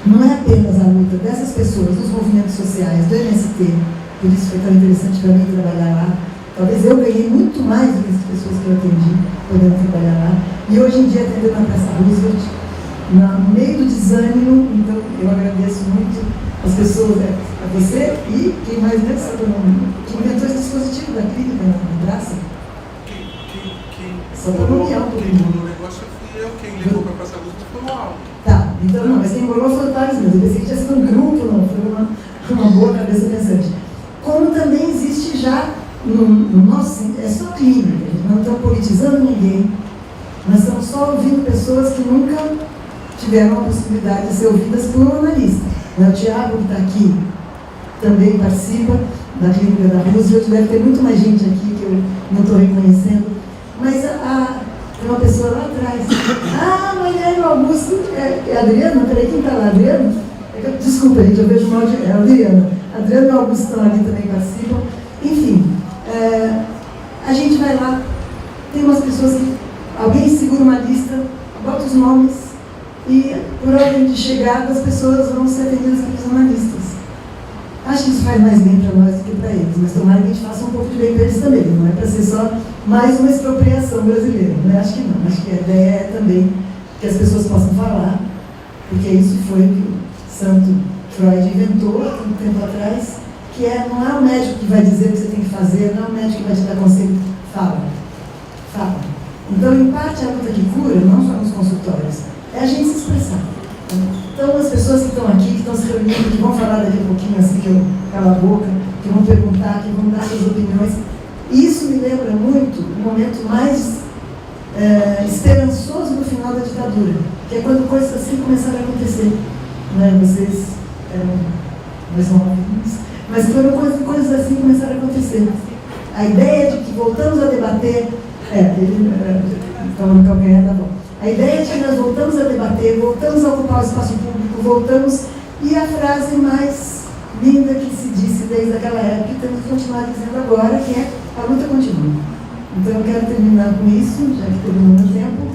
não é apenas a luta dessas pessoas, dos movimentos sociais, do MST, por isso foi tão interessante para mim trabalhar lá. Talvez eu ganhei muito mais do que as pessoas que eu atendi podendo trabalhar lá. E hoje em dia atendendo na Praça Roosevelt, no meio do desânimo. Então eu agradeço muito as pessoas, a você e quem mais nessa que inventou esse dispositivo da clínica na praça. Só para nomear um pouquinho. O negócio fui eu, quem levou para a Praça Roosevelt foi o Alto. Tá, então não, mas quem embolou foi o Thales mesmo. Eu pensei que tinha sido um grupo, não, foi uma boa cabeça pensante. Como também existe já no nosso, é só clínica, a gente não está politizando ninguém, nós estamos só ouvindo pessoas que nunca tiveram a possibilidade de ser ouvidas por um analista. O Tiago, que está aqui, também participa da clínica da Roosevelt, deve ter muito mais gente aqui que eu não estou reconhecendo, mas tem uma pessoa lá atrás. Mariano Augusto, é Adriana? Peraí, quem está lá? Adriano? Desculpa, gente, eu vejo mal de... É a Adriana. Adriano e Augusto estão ali, também participam. Enfim, a gente vai lá, tem umas pessoas que... Alguém segura uma lista, bota os nomes e, por ordem de chegada, as pessoas vão ser atendidas pelos analistas. Acho que isso faz mais bem para nós do que para eles, mas tomara que a gente faça um pouco de bem para eles também. Não é para ser só mais uma expropriação brasileira, né? Acho que não. Acho que a ideia é também que as pessoas possam falar, porque isso foi o que o santo Freud inventou há muito tempo atrás, que não é o médico que vai dizer o que você tem que fazer, não é o médico que vai te dar conselho. Fala. Então, em parte, a luta que cura, não só nos consultórios, é a gente se expressar. Então, as pessoas que estão aqui, que estão se reunindo, que vão falar daqui a pouquinho, assim, que eu calo a boca, que vão perguntar, que vão dar suas opiniões, isso me lembra muito o momento mais esperançoso no final da ditadura, que é quando coisas assim começaram a acontecer. Né? Vocês eram mais novos, mas quando coisas assim começaram a acontecer. A ideia de que voltamos a debater, ele estava no calcanhar da mão. A ideia de que nós voltamos a debater, voltamos a ocupar o espaço público, voltamos, e a frase mais linda que se disse desde aquela época, e temos que continuar dizendo agora, que é: a luta continua. Então eu quero terminar com isso, já que terminou o tempo.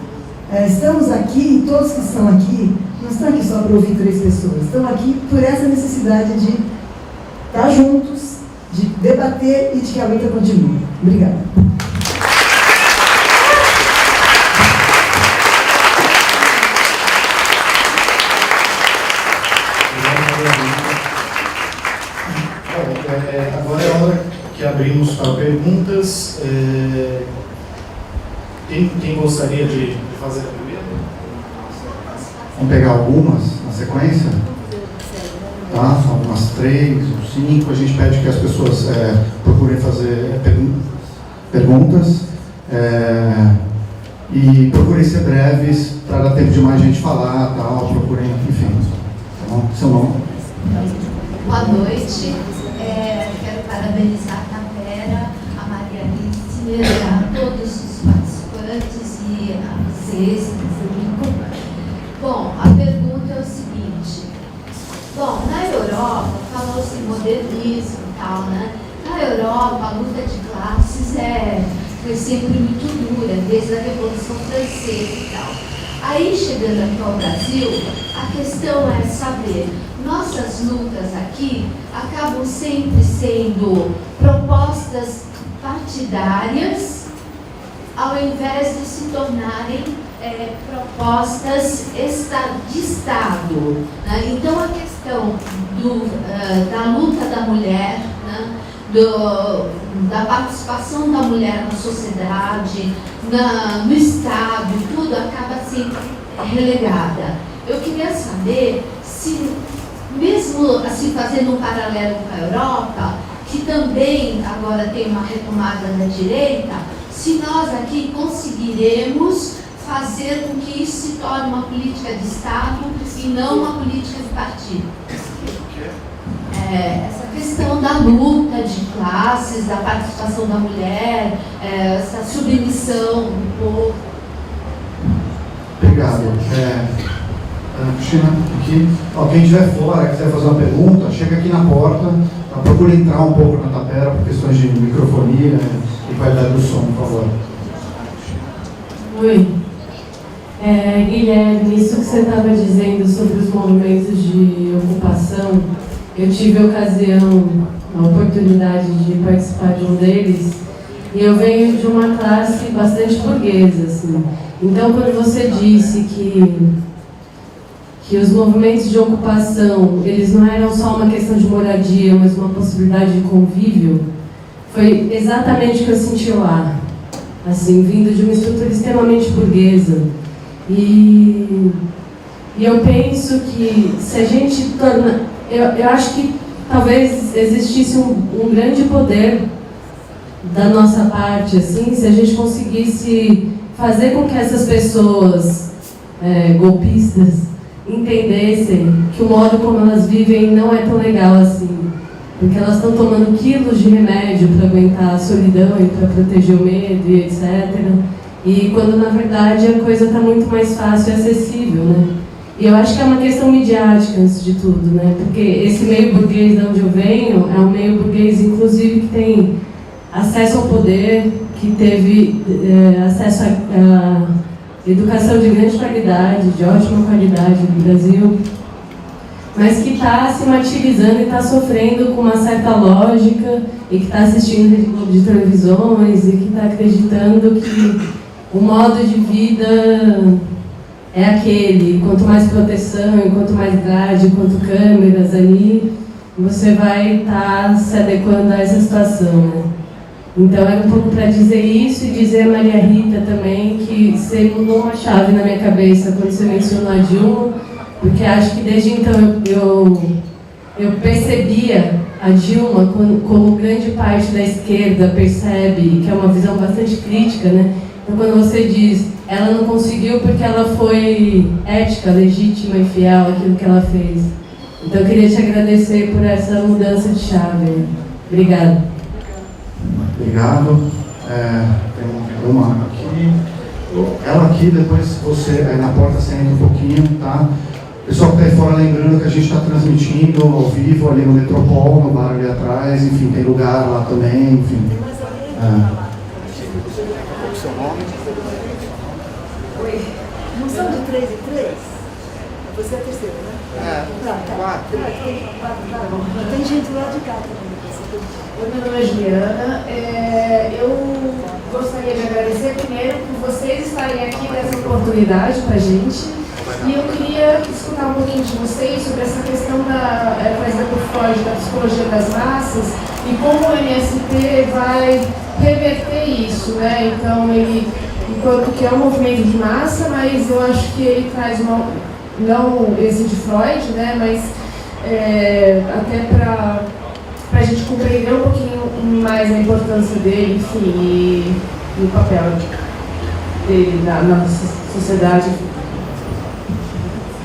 Estamos aqui, todos que estão aqui, não estão aqui só para ouvir 3 pessoas, estão aqui por essa necessidade de estar juntos, de debater e de que a luta continue. Obrigada. Agora é a hora que abrimos para perguntas. Quem gostaria de fazer a primeira? Vamos pegar algumas na sequência? Tá? Umas 3 ou 5. A gente pede que as pessoas procurem fazer perguntas e procurem ser breves para dar tempo de mais gente falar, tal. Procurem, enfim. Tá bom? Seu nome? Boa noite. Quero parabenizar a Tapera, a Maria Alice, a todos os participantes e a vocês, público. Bom, a pergunta é o seguinte. Bom, na Europa, falou-se em modernismo e tal, né? Na Europa, a luta de classes foi sempre muito dura, desde a Revolução Francesa e tal. Aí, chegando aqui ao Brasil, a questão é saber, nossas lutas aqui acabam sempre sendo propostas partidárias, ao invés de se tornarem propostas de Estado. Né? Então, a questão da luta da mulher, né? Da participação da mulher na sociedade, no Estado, tudo acaba sendo relegada. Eu queria saber se, mesmo assim fazendo um paralelo com a Europa, que também agora tem uma retomada da direita, se nós aqui conseguiremos fazer com que isso se torne uma política de Estado e não uma política de partido. Essa questão da luta de classes, da participação da mulher, essa submissão do povo. Obrigado. Cristina, aqui. Quem estiver fora, quiser fazer uma pergunta, chega aqui na porta, procure entrar um pouco na tapera por questões de microfonia e qualidade do som, por favor. Oi. Guilherme, isso que você estava dizendo sobre os movimentos de ocupação, eu tive a oportunidade de participar de um deles, e eu venho de uma classe bastante burguesa, assim. Então, quando você disse que os movimentos de ocupação, eles não eram só uma questão de moradia, mas uma possibilidade de convívio, foi exatamente o que eu senti lá, assim, vindo de uma estrutura extremamente burguesa. E eu penso que se a gente torna... Eu acho que talvez existisse um grande poder da nossa parte, assim, se a gente conseguisse fazer com que essas pessoas golpistas entendessem que o modo como elas vivem não é tão legal assim, porque elas estão tomando quilos de remédio para aguentar a solidão e para proteger o medo e etc. E quando na verdade a coisa está muito mais fácil e acessível, né? E eu acho que é uma questão midiática antes de tudo, né? Porque esse meio burguês de onde eu venho é um meio burguês, inclusive, que tem acesso ao poder, que teve acesso a educação de grande qualidade, de ótima qualidade no Brasil, mas que está se martirizando e está sofrendo com uma certa lógica e que está assistindo Rede Globo de televisões e que está acreditando que o modo de vida é aquele, quanto mais proteção, quanto mais grade, quanto câmeras ali, você vai estar se adequando a essa situação, né? Então era um pouco para dizer isso e dizer a Maria Rita também que você mudou uma chave na minha cabeça quando você mencionou a Dilma, porque acho que desde então eu percebia a Dilma como grande parte da esquerda percebe, que é uma visão bastante crítica, né? Então, quando você diz, ela não conseguiu porque ela foi ética, legítima e fiel àquilo que ela fez. Então, eu queria te agradecer por essa mudança de chave. Obrigada. Obrigado. Tem uma aqui. Ela aqui, depois você, aí na porta você entra um pouquinho, tá? Pessoal que está aí fora, lembrando que a gente está transmitindo ao vivo ali no Metropol, no bar ali atrás, enfim, tem lugar lá também, enfim. Oi. Não são de 3 em 3? Você é a terceira, né? Quatro. Tem gente lá de cá também. Oi, meu nome é Juliana. Eu gostaria de agradecer primeiro por vocês estarem aqui dessa oportunidade para a gente. E eu queria escutar um pouquinho de vocês sobre essa questão trazida por Freud, da psicologia das massas, e como o MST vai reverter isso, né? Então, ele, enquanto que é um movimento de massa, mas eu acho que ele traz não esse de Freud, né? Mas até para a gente compreender um pouquinho mais a importância dele, enfim, e o papel dele na sociedade.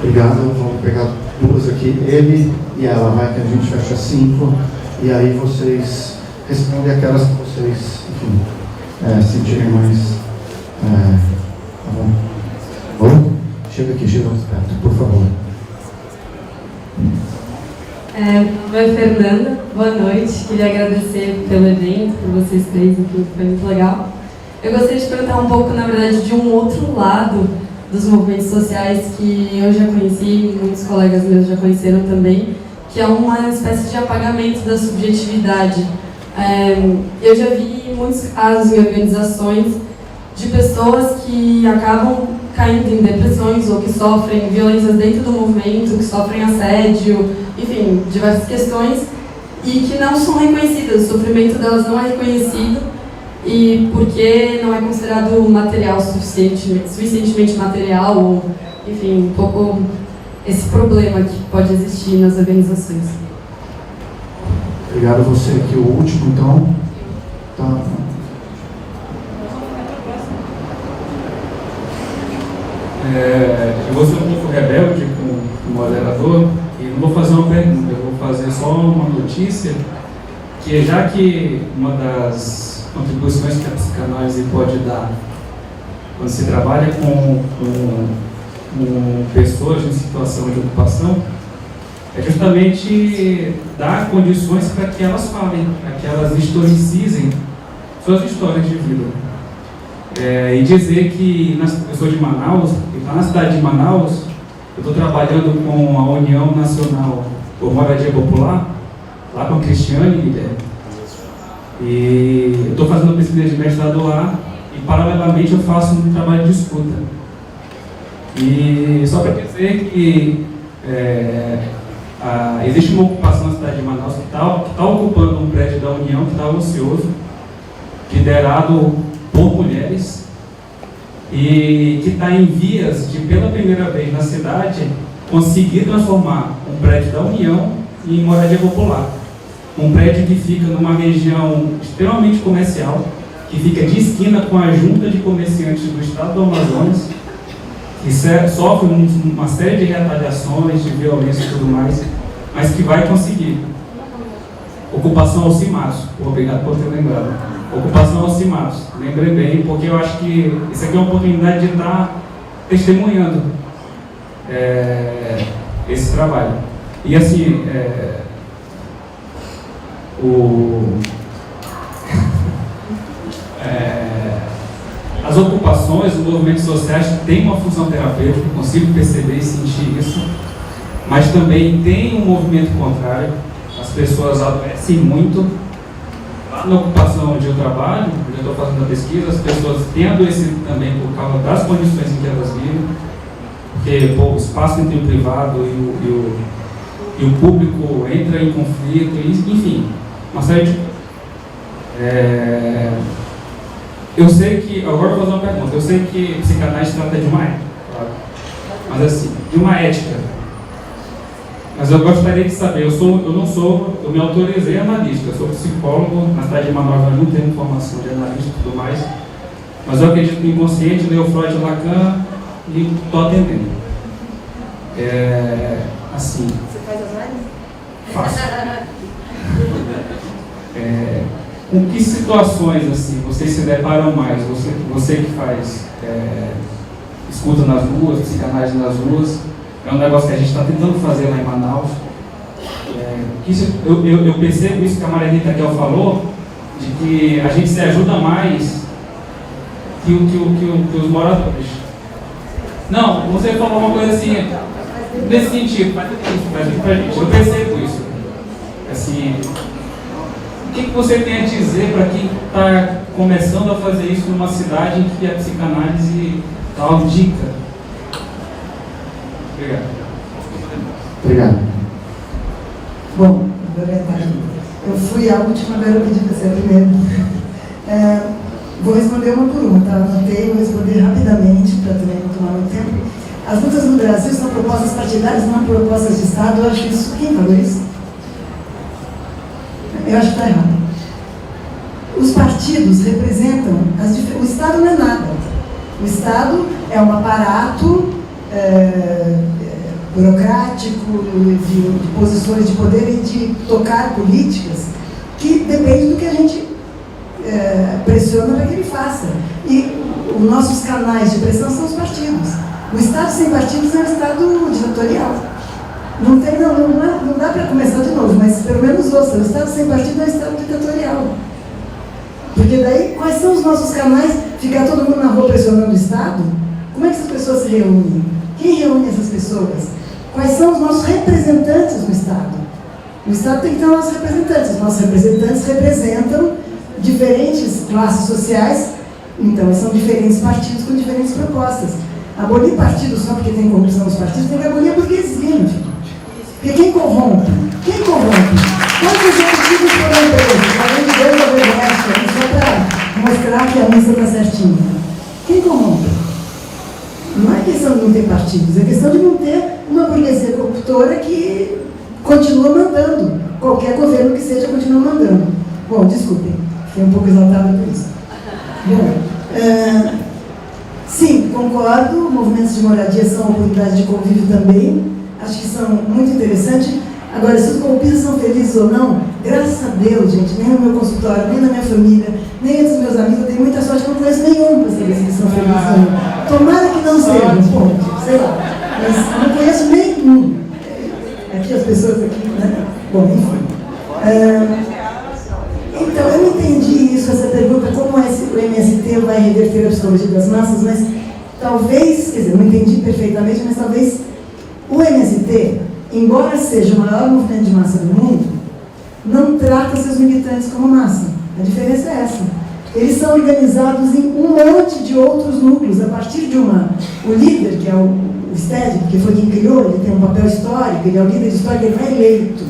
Obrigado, vamos pegar duas aqui, ele e ela, vai que a gente fecha 5, e aí vocês respondem aquelas que vocês, enfim, sentirem mais, tá bom? Bom? Chega aqui, chega mais perto, por favor. Oi, Fernanda, boa noite, queria agradecer pelo evento, por vocês três aqui, foi muito legal. Eu gostaria de perguntar um pouco, na verdade, de um outro lado dos movimentos sociais que eu já conheci, muitos colegas meus já conheceram também, que é uma espécie de apagamento da subjetividade. Eu já vi muitos casos em organizações de pessoas que acabam caindo em depressões ou que sofrem violências dentro do movimento, que sofrem assédio, enfim, diversas questões, e que não são reconhecidas, o sofrimento delas não é reconhecido, e porque não é considerado material suficientemente material, ou, enfim, um pouco esse problema que pode existir nas organizações. Obrigado a você aqui, o último então. Tá. Eu vou ser um pouco rebelde com o moderador e não vou fazer uma pergunta, eu vou fazer só uma notícia, que já que uma das contribuições que a psicanálise pode dar quando se trabalha com pessoas em situação de ocupação é justamente dar condições para que elas falem, para que elas historicizem suas histórias de vida. E dizer que eu sou de Manaus, e lá na cidade de Manaus, eu estou trabalhando com a União Nacional por Moradia Popular, lá com a Cristiane e Guilherme. E eu estou fazendo pesquisa de mestrado lá e, paralelamente, eu faço um trabalho de escuta. E só para dizer que existe uma ocupação na cidade de Manaus que está ocupando um prédio da União, que está ocioso, liderado por mulheres, e que está em vias de, pela primeira vez na cidade, conseguir transformar um prédio da União em moradia popular. Um prédio que fica numa região extremamente comercial, que fica de esquina com a junta de comerciantes do estado do Amazonas, que sofre uma série de retaliações, de violência e tudo mais, mas que vai conseguir. Ocupação Alcimatos, obrigado por ter lembrado. Ocupação Alcimatos, lembrei bem, porque eu acho que isso aqui é uma oportunidade de estar testemunhando esse trabalho. E assim, as ocupações, os movimentos sociais têm uma função terapêutica, eu consigo perceber e sentir isso, mas também tem um movimento contrário. As pessoas adoecem muito. Lá na ocupação onde eu trabalho, onde eu estou fazendo a pesquisa, as pessoas têm adoecido também por causa das condições em que elas vivem, porque o espaço entre o privado e o público entra em conflito, enfim, uma série de coisas. Eu sei que, agora vou fazer uma pergunta, eu sei que psicanálise trata de uma ética, claro, mas assim, de uma ética. Mas eu gostaria de saber, eu me autorizei analista, eu sou psicólogo, na cidade de Manaus eu não tenho formação de analista e tudo mais. Mas eu acredito no inconsciente, leio Freud e Lacan e estou atendendo. Assim. Você faz as lives? Faço. Com que situações assim vocês se deparam mais? Você que faz escuta nas ruas, psicanálise nas ruas, é um negócio que a gente está tentando fazer lá em Manaus. Eu percebo isso que a Maria Rita Kel falou, de que a gente se ajuda mais que os moradores. Não, você falou uma coisa assim, nesse sentido, faz isso pra gente. Eu percebo isso. Assim, o que você tem a dizer para quem está começando a fazer isso numa cidade em que a psicanálise está audica? Obrigado. Obrigado. Bom, eu fui a última, agora eu pedi para ser a primeira. Vou responder uma por uma, tá? Anotei, vou responder rapidamente, para também não tomar muito tempo. As lutas no Brasil são propostas partidárias, não propostas de Estado. Eu acho isso. Quem falou isso? Eu acho que está errado. Os partidos representam o Estado não é nada. O Estado é um aparato burocrático, de posições de poder e de tocar políticas que depende do que a gente pressiona para que ele faça. E os nossos canais de pressão são os partidos. O Estado sem partidos é um Estado ditatorial. Não dá para começar de novo, mas pelo menos ouça, o Estado sem partido é um Estado ditatorial. Porque daí, quais são os nossos canais? Ficar todo mundo na rua pressionando o Estado? Como é que essas pessoas se reúnem? Quem reúne essas pessoas? Quais são os nossos representantes no Estado? O Estado tem que ter nossos representantes. Os nossos representantes representam diferentes classes sociais, então são diferentes partidos com diferentes propostas. Abolir partidos só porque tem corrupção nos partidos, tem que abolir a burguesia, meu filho. Porque quem corrompe? Quem corrompe? Quantos executivos foram presos? Além de Deus, a verdade, só para mostrar que a missa está certinha. Quem corrompe? Não é questão de não ter partidos, é questão de não ter uma burguesia corruptora que continua mandando. Qualquer governo que seja, continua mandando. Bom, desculpem, fiquei um pouco exaltada por isso. Bom, sim, concordo, movimentos de moradia são oportunidades de convívio também, acho que são muito interessantes. Agora, se os golpistas são felizes ou não, graças a Deus, gente, nem no meu consultório, nem na minha família, nem entre os meus amigos, eu tenho muita sorte, eu não conheço nenhum para saber se eles são felizes ou não. Tomara que não seja, ponto, sei lá, mas eu não conheço nenhum. Aqui as pessoas aqui, né? Bom, enfim. Então, eu não entendi isso, essa pergunta, como o MST vai reverter a psicologia das massas, mas talvez, quer dizer, não entendi perfeitamente, mas talvez o MST, embora seja o maior movimento de massa do mundo, não trata seus militantes como massa. A diferença é essa. Eles são organizados em um monte de outros núcleos, a partir de o líder, que é o STED, que foi quem criou, ele tem um papel histórico, ele é o líder histórico, ele vai eleito.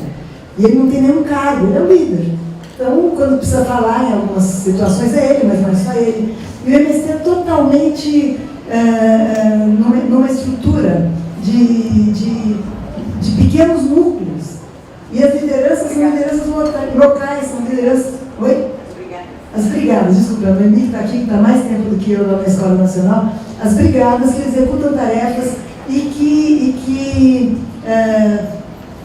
E ele não tem nenhum cargo, ele é o líder. Então, quando precisa falar em algumas situações, é ele, mas não é só ele. E o MST é totalmente numa estrutura de pequenos núcleos. E as lideranças são lideranças locais, são lideranças... Oi? As brigadas, desculpa, a Noemi que está aqui, que está mais tempo do que eu lá na Escola Nacional, as brigadas que executam tarefas e que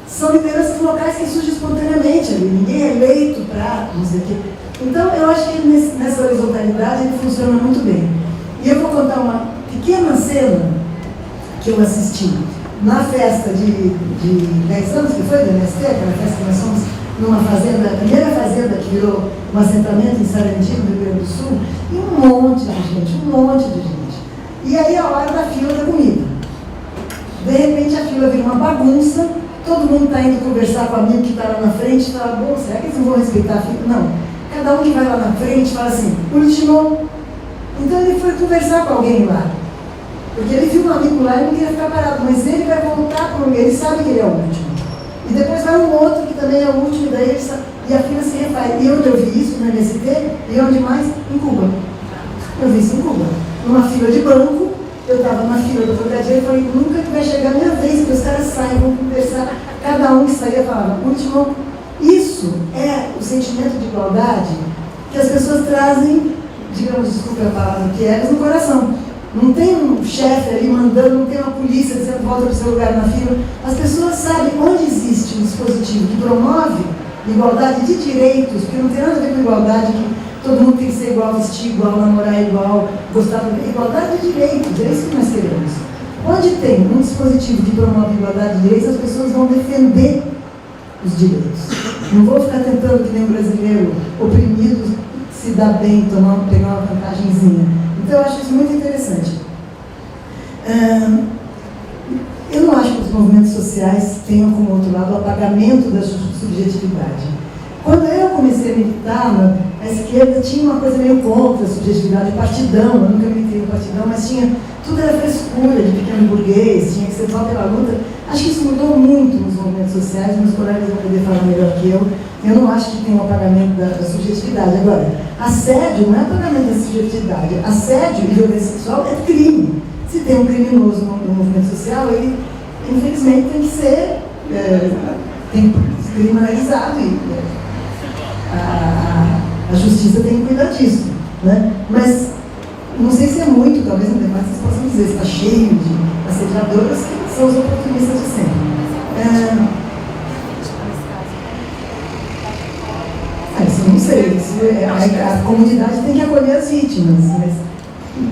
são lideranças locais que surgem espontaneamente ali, ninguém é eleito para não sei o quê. Então, eu acho que nessa horizontalidade ele funciona muito bem. E eu vou contar uma pequena cena que eu assisti na festa de 10 anos, que foi do MST, aquela festa que nós fomos numa fazenda, a primeira fazenda que virou um assentamento em Sarandi, no Rio Grande do Sul, e um monte de gente. E aí a hora da fila da comida. De repente a fila vira uma bagunça, todo mundo está indo conversar com o amigo que está lá na frente, fala, bom, será que eles não vão respeitar a fila? Não. Cada um que vai lá na frente fala assim, último. Então ele foi conversar com alguém lá. Porque ele viu um amigo lá e não queria ficar parado, mas ele vai voltar para ele sabe que ele é o último. E depois vai um outro que também é o último, daí ele sabe, e a fila se refaz. E onde eu vi isso, no MST, e onde mais? Em Cuba. Eu vi isso em Cuba. Numa fila de banco, eu estava na fila do brigadier e falei, nunca que vai chegar a minha vez, porque os caras saem, vão conversar, cada um que saía falava, último. Isso é o sentimento de igualdade que as pessoas trazem digamos, desculpa a palavra, piegas no coração. Não tem um chefe ali mandando, não tem uma polícia dizendo volta para o seu lugar na fila. As pessoas sabem onde existe um dispositivo que promove igualdade de direitos, porque não tem nada a ver com igualdade, que todo mundo tem que ser igual, vestir igual, namorar igual, gostar de igualdade de direitos, é isso que nós queremos. Onde tem um dispositivo que promove igualdade de direitos, as pessoas vão defender os direitos. Não vou ficar tentando, que nem o brasileiro oprimido, se dar bem, pegar uma vantagenzinha. Então, eu acho isso muito interessante. Eu não acho que os movimentos sociais tenham, como outro lado, o apagamento da subjetividade. Quando eu comecei a militar, a esquerda tinha uma coisa meio contra a subjetividade, partidão, eu nunca militei no partidão, mas tudo era frescura de pequeno burguês, tinha que ser só pela luta. Acho que isso mudou muito nos movimentos sociais, meus colegas vão poder falar melhor que eu. Eu não acho que tem um apagamento da subjetividade. Agora, assédio não é apagamento da subjetividade. Assédio e violência sexual é crime. Se tem um criminoso no movimento social, ele, infelizmente, tem que ser criminalizado. E a justiça tem que cuidar disso. Né? Mas, não sei se é muito, talvez no debate vocês possam dizer, está cheio de assediadoras que são os oportunistas de sempre. Isso não sei, a comunidade tem que acolher as vítimas, mas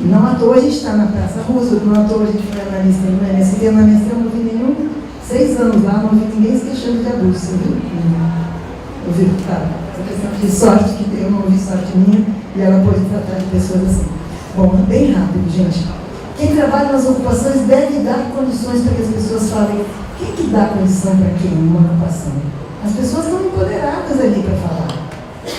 não à toa a gente está na Praça Roosevelt, não à toa a gente foi analista no MST, no MST eu não vi nenhum, 6 anos lá, não vi ninguém se queixando de abuso, viu? Eu vi, tá, essa questão de sorte, que eu não ouvi sorte minha, e ela pode tratar de pessoas assim. Bom, bem rápido, gente. Quem trabalha nas ocupações deve dar condições para que as pessoas falem. Quem que dá condição para quem numa ocupação? As pessoas estão empoderadas ali para falar.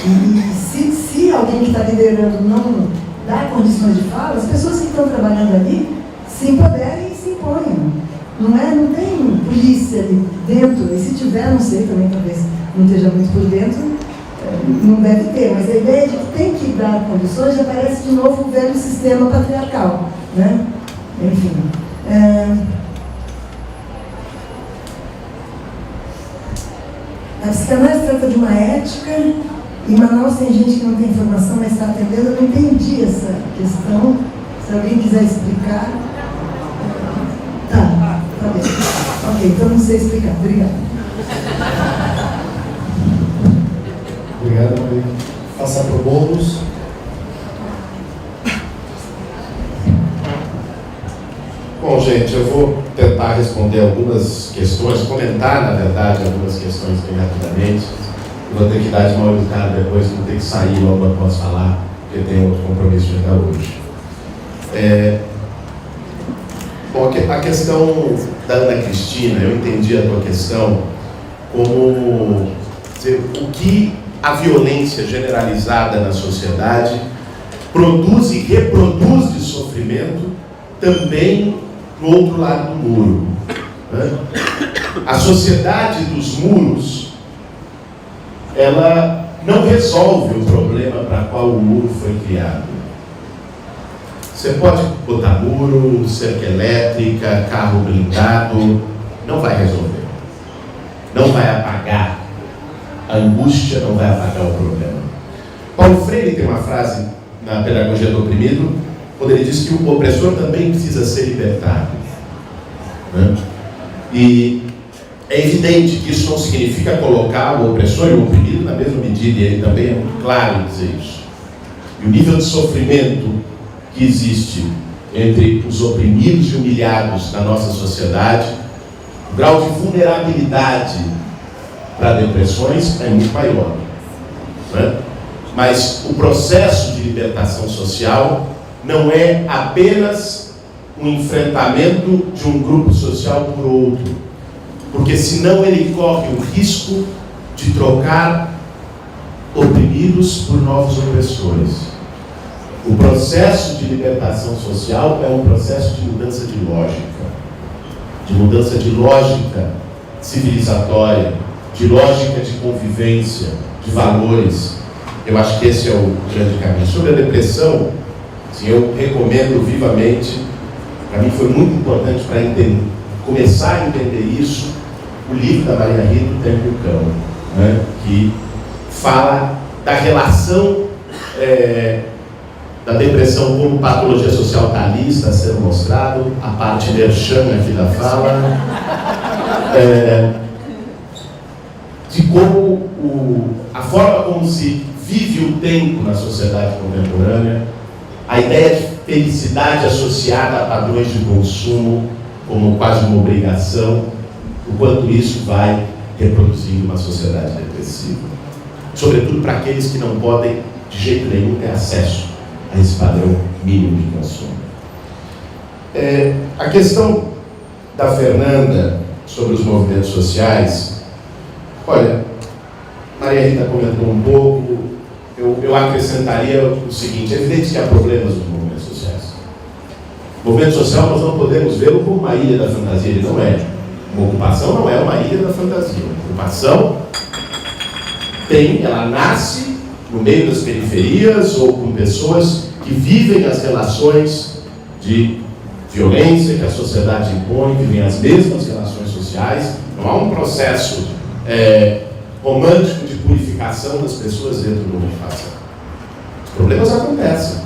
E se alguém que está liderando não dá condições de fala, as pessoas que estão trabalhando ali se empoderem e se imponham. Não tem polícia ali dentro, e se tiver, não sei, também talvez não esteja muito por dentro, não deve ter, mas a ideia de que tem que dar condições já parece de novo o velho sistema patriarcal, né? Enfim. A psicanálise trata de uma ética. Em Manaus tem gente que não tem informação, mas está atendendo. Eu não entendi essa questão. Se alguém quiser explicar. Tá bem. Ok, então não sei explicar. Obrigada. Obrigado, Maria. Passar para o Boulos. Bom, gente, eu vou tentar responder algumas questões, comentar, na verdade, algumas questões bem rapidamente. Vou ter que dar de mal educado depois, vou ter que sair logo após falar, porque tem outro compromisso de ainda hoje. Bom, a questão da Ana Cristina, eu entendi a tua questão como dizer, o que a violência generalizada na sociedade produz e reproduz de sofrimento também no outro lado do muro. Né? A sociedade dos muros, ela não resolve o problema para qual o muro foi criado. Você pode botar muro, cerca elétrica, carro blindado, não vai resolver. Não vai apagar. A angústia não vai apagar o problema. Paulo Freire tem uma frase na Pedagogia do Oprimido, quando ele diz que o opressor também precisa ser libertado. Né? E é evidente que isso não significa colocar o opressor e o oprimido na mesma medida, e ele também é muito claro em dizer isso. E o nível de sofrimento que existe entre os oprimidos e humilhados na nossa sociedade, o grau de vulnerabilidade para depressões é muito maior. Né? Mas o processo de libertação social não é apenas um enfrentamento de um grupo social por outro, porque senão ele corre o risco de trocar oprimidos por novos opressores. O processo de libertação social é um processo de mudança de lógica civilizatória, de lógica de convivência, de valores. Eu acho que esse é o grande caminho. Sobre a depressão, assim, eu recomendo vivamente, para mim foi muito importante para começar a entender isso, o livro da Maria Rita, O Tempo e o Cão, né, que fala da relação da depressão como patologia social está ali, está sendo mostrado, a parte merchan aqui da fala, de como a forma como se vive o tempo na sociedade contemporânea, a ideia de felicidade associada a padrões de consumo como quase uma obrigação, o quanto isso vai reproduzindo uma sociedade depressiva. Sobretudo para aqueles que não podem, de jeito nenhum, ter acesso a esse padrão mínimo de consumo. A questão da Fernanda sobre os movimentos sociais, olha, Maria Rita comentou um pouco, eu acrescentaria o seguinte: é evidente que há problemas nos movimentos sociais. O movimento social nós não podemos vê-lo como uma ilha da fantasia, ele não é. Uma ocupação não é uma ilha da fantasia. Uma ocupação ela nasce no meio das periferias ou com pessoas que vivem as relações de violência que a sociedade impõe, vivem as mesmas relações sociais. Não há um processo romântico de purificação das pessoas dentro de uma ocupação. Os problemas acontecem,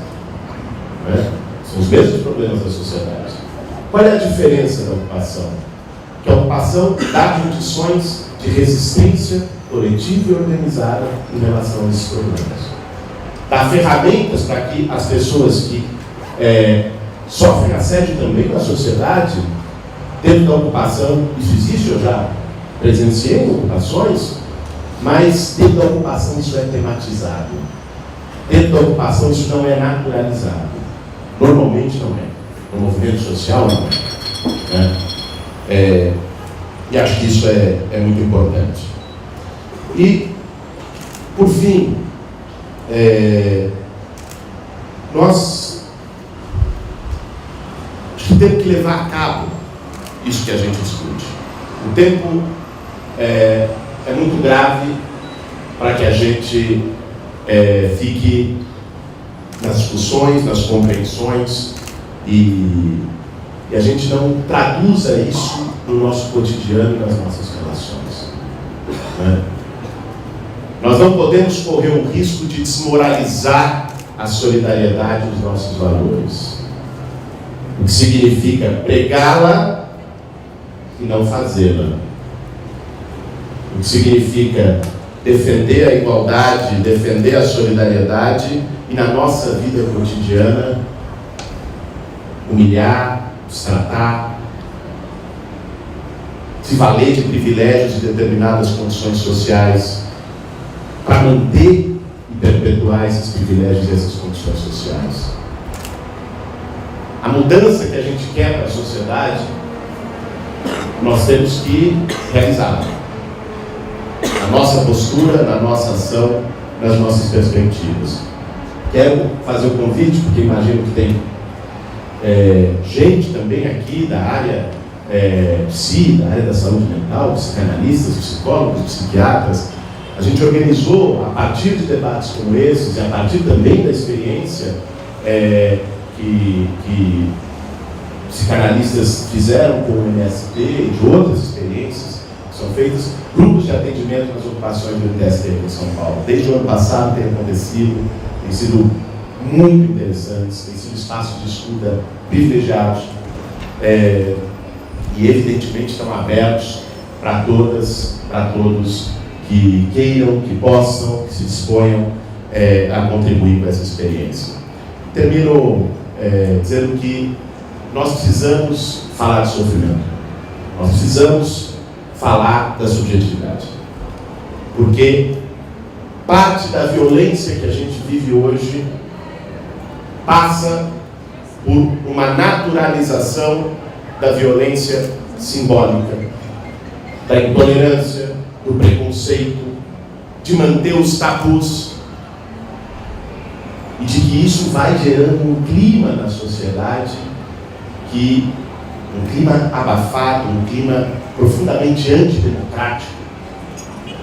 né? São os mesmos problemas da sociedade. Qual é a diferença da ocupação? Que a ocupação dá condições de resistência coletiva e organizada em relação a esses problemas. Dá ferramentas para que as pessoas que sofrem assédio também na sociedade, dentro da ocupação, isso existe, eu já presenciei em ocupações, mas dentro da ocupação isso é tematizado. Dentro da ocupação isso não é naturalizado. Normalmente não é. No movimento social não é. Né? E acho que isso é muito importante. E, por fim, nós temos que levar a cabo isso que a gente discute. O tempo é muito grave para que a gente fique nas discussões, nas compreensões e a gente não traduza isso no nosso cotidiano e nas nossas relações. Né? Nós não podemos correr o risco de desmoralizar a solidariedade dos nossos valores. O que significa pregá-la e não fazê-la. O que significa defender a igualdade, defender a solidariedade e na nossa vida cotidiana humilhar, destratar, se valer de privilégios de determinadas condições sociais para manter e perpetuar esses privilégios e essas condições sociais. A mudança que a gente quer para a sociedade, nós temos que realizá-la. Na nossa postura, na nossa ação, nas nossas perspectivas. Quero fazer o convite, porque imagino que tem gente também aqui da área da área da saúde mental, psicanalistas, psicólogos, psiquiatras. A gente organizou, a partir de debates como esses, e a partir também da experiência que psicanalistas fizeram com o MST e de outras experiências que são feitas, grupos de atendimento nas ocupações do MST aqui em São Paulo. Desde o ano passado tem acontecido, tem sido muito interessantes, tem sido espaços de escuta privilegiados e evidentemente estão abertos para todas, para todos que queiram, que possam, que se disponham a contribuir com essa experiência. Termino dizendo que nós precisamos falar de sofrimento, nós precisamos falar da subjetividade, porque parte da violência que a gente vive hoje passa por uma naturalização da violência simbólica, da intolerância, do preconceito, de manter os tabus, e de que isso vai gerando um clima na sociedade, um clima abafado, um clima profundamente antidemocrático,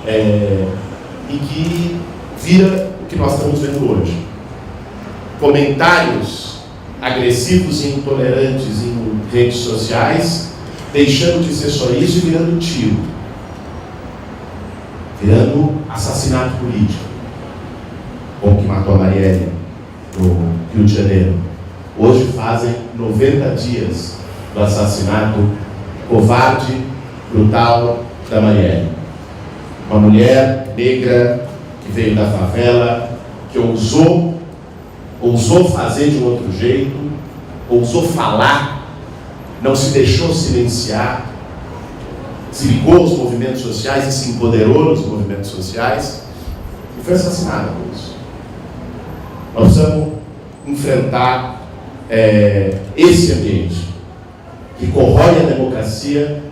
e que vira o que nós estamos vendo hoje. Comentários agressivos e intolerantes em redes sociais, deixando de ser só isso e virando tiro, virando assassinato político, como que matou a Marielle, no Rio de Janeiro. Hoje fazem 90 dias do assassinato covarde, brutal da Marielle. Uma mulher negra que veio da favela, que ousou fazer de um outro jeito, ousou falar, não se deixou silenciar, se ligou aos movimentos sociais e se empoderou nos movimentos sociais e foi assassinada por isso. Nós precisamos enfrentar esse ambiente que corrói a democracia,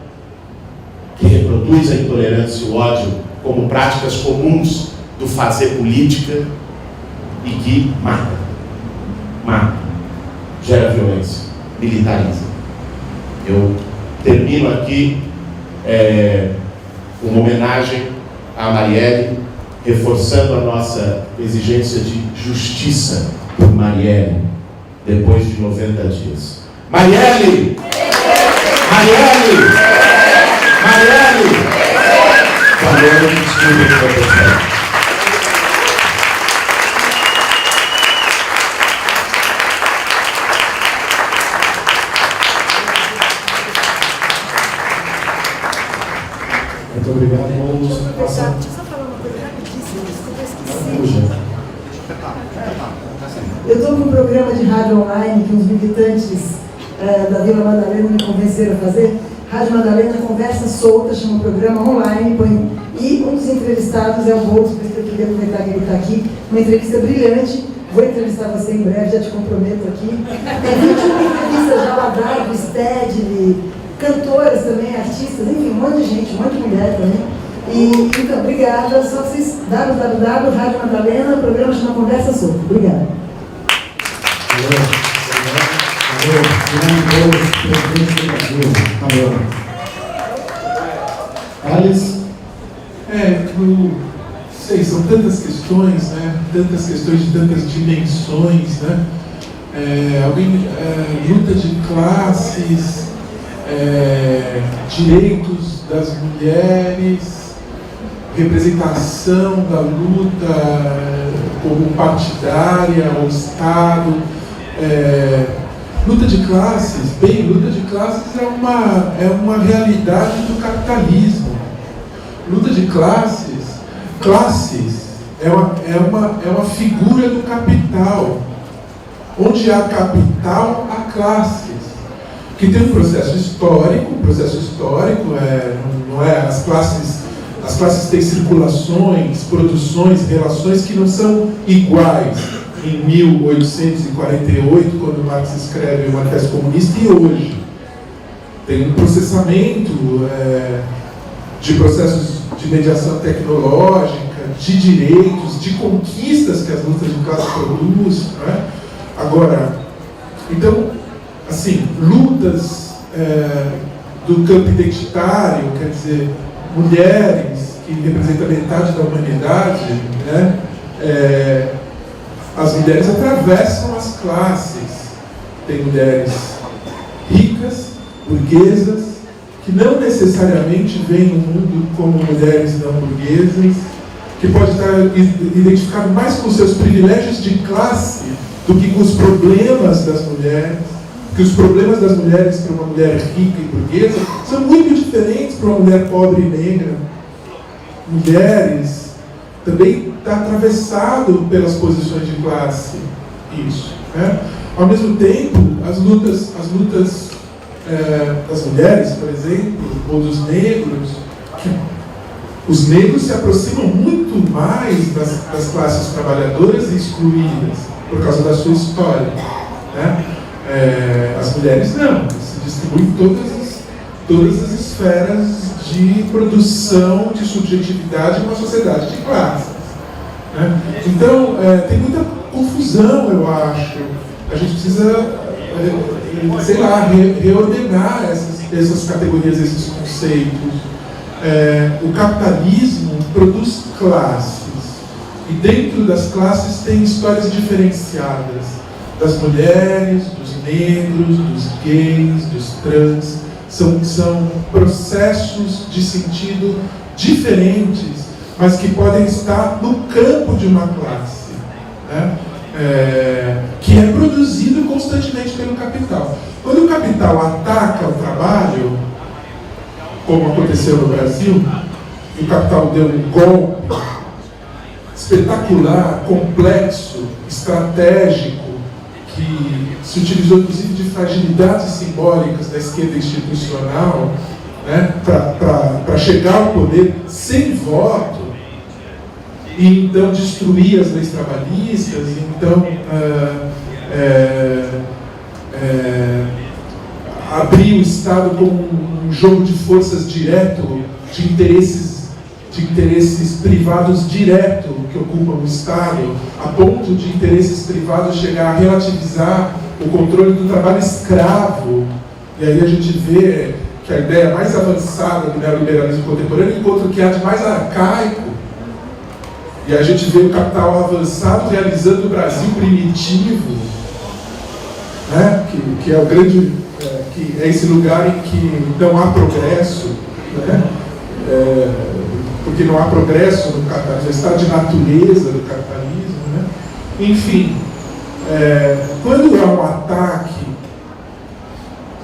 que reproduz a intolerância e o ódio como práticas comuns do fazer política e que mata, gera violência, militariza. Eu termino aqui uma homenagem à Marielle, reforçando a nossa exigência de justiça por Marielle, depois de 90 dias. Marielle! Marielle! Marielle! Valeu, desculpa, professor. Muito obrigado. Vamos passar. Deixa eu só falar uma coisa rapidíssima, desculpa, eu esqueci. Eu estou com um programa de rádio online que os militantes da Vila Madalena me convenceram a fazer. Rádio Madalena Conversa Solta, chama o programa online, e um dos entrevistados é o Bolso, por isso que eu queria aproveitar que ele está aqui. Uma entrevista brilhante. Vou entrevistar você em breve, já te comprometo aqui. Tem 21 entrevistas já ladadas, Stedley, cantoras também, artistas, enfim, um monte de gente, um monte de mulher também. E, então, obrigada. Só vocês, www.rádio Madalena, o programa chama Conversa Solta. Obrigada. Alice? Sei, são tantas questões, né? Tantas questões de tantas dimensões, né? Luta de classes, direitos das mulheres, representação da luta como partidária ao Estado, luta de classes. Bem, luta de classes é uma realidade do capitalismo. Luta de classes é uma figura do capital. Onde há capital, há classes. Que tem um processo histórico, não é as classes têm circulações, produções, relações que não são iguais em 1848, quando Marx escreve o Manifesto Comunista, e hoje. Tem um processamento de processos de mediação tecnológica, de direitos, de conquistas que as lutas de classe produzem. Né? Agora, então, assim, lutas do campo identitário, quer dizer, mulheres que representam metade da humanidade, né? As mulheres atravessam as classes. Tem mulheres ricas, burguesas, que não necessariamente veem o mundo como mulheres não burguesas, que pode estar identificado mais com seus privilégios de classe do que com os problemas das mulheres, que os problemas das mulheres para uma mulher rica e burguesa são muito diferentes para uma mulher pobre e negra. Mulheres também está atravessado pelas posições de classe, isso. Né? Ao mesmo tempo, as lutas das mulheres, por exemplo, ou dos negros, os negros se aproximam muito mais das classes trabalhadoras e excluídas por causa da sua história. Né? As mulheres não, se distribuem em todas as esferas de produção de subjetividade em uma sociedade de classes. Né? Então, tem muita confusão, eu acho. A gente precisa, sei lá, reordenar essas categorias, esses conceitos. O capitalismo produz classes, e dentro das classes tem histórias diferenciadas. Das mulheres, dos negros, dos gays, dos trans, são processos de sentido diferentes, mas que podem estar no campo de uma classe. Né? que é produzido constantemente pelo capital. Quando o capital ataca o trabalho, como aconteceu no Brasil, o capital deu um golpe espetacular, complexo, estratégico, que se utilizou inclusive de fragilidades simbólicas da esquerda institucional, né, para chegar ao poder sem voto, e então destruir as leis trabalhistas, e então abrir o Estado como um jogo de forças direto, de interesses privados direto que ocupam o Estado, a ponto de interesses privados chegar a relativizar o controle do trabalho escravo. E aí a gente vê que a ideia mais avançada do neoliberalismo contemporâneo encontra o que há de mais arcaico. E a gente vê o capital avançado realizando o Brasil primitivo, né? que é o grande, que é esse lugar em que não há progresso, né? Porque não há progresso no capitalismo, é o estado de natureza do capitalismo, né? Enfim, quando há um ataque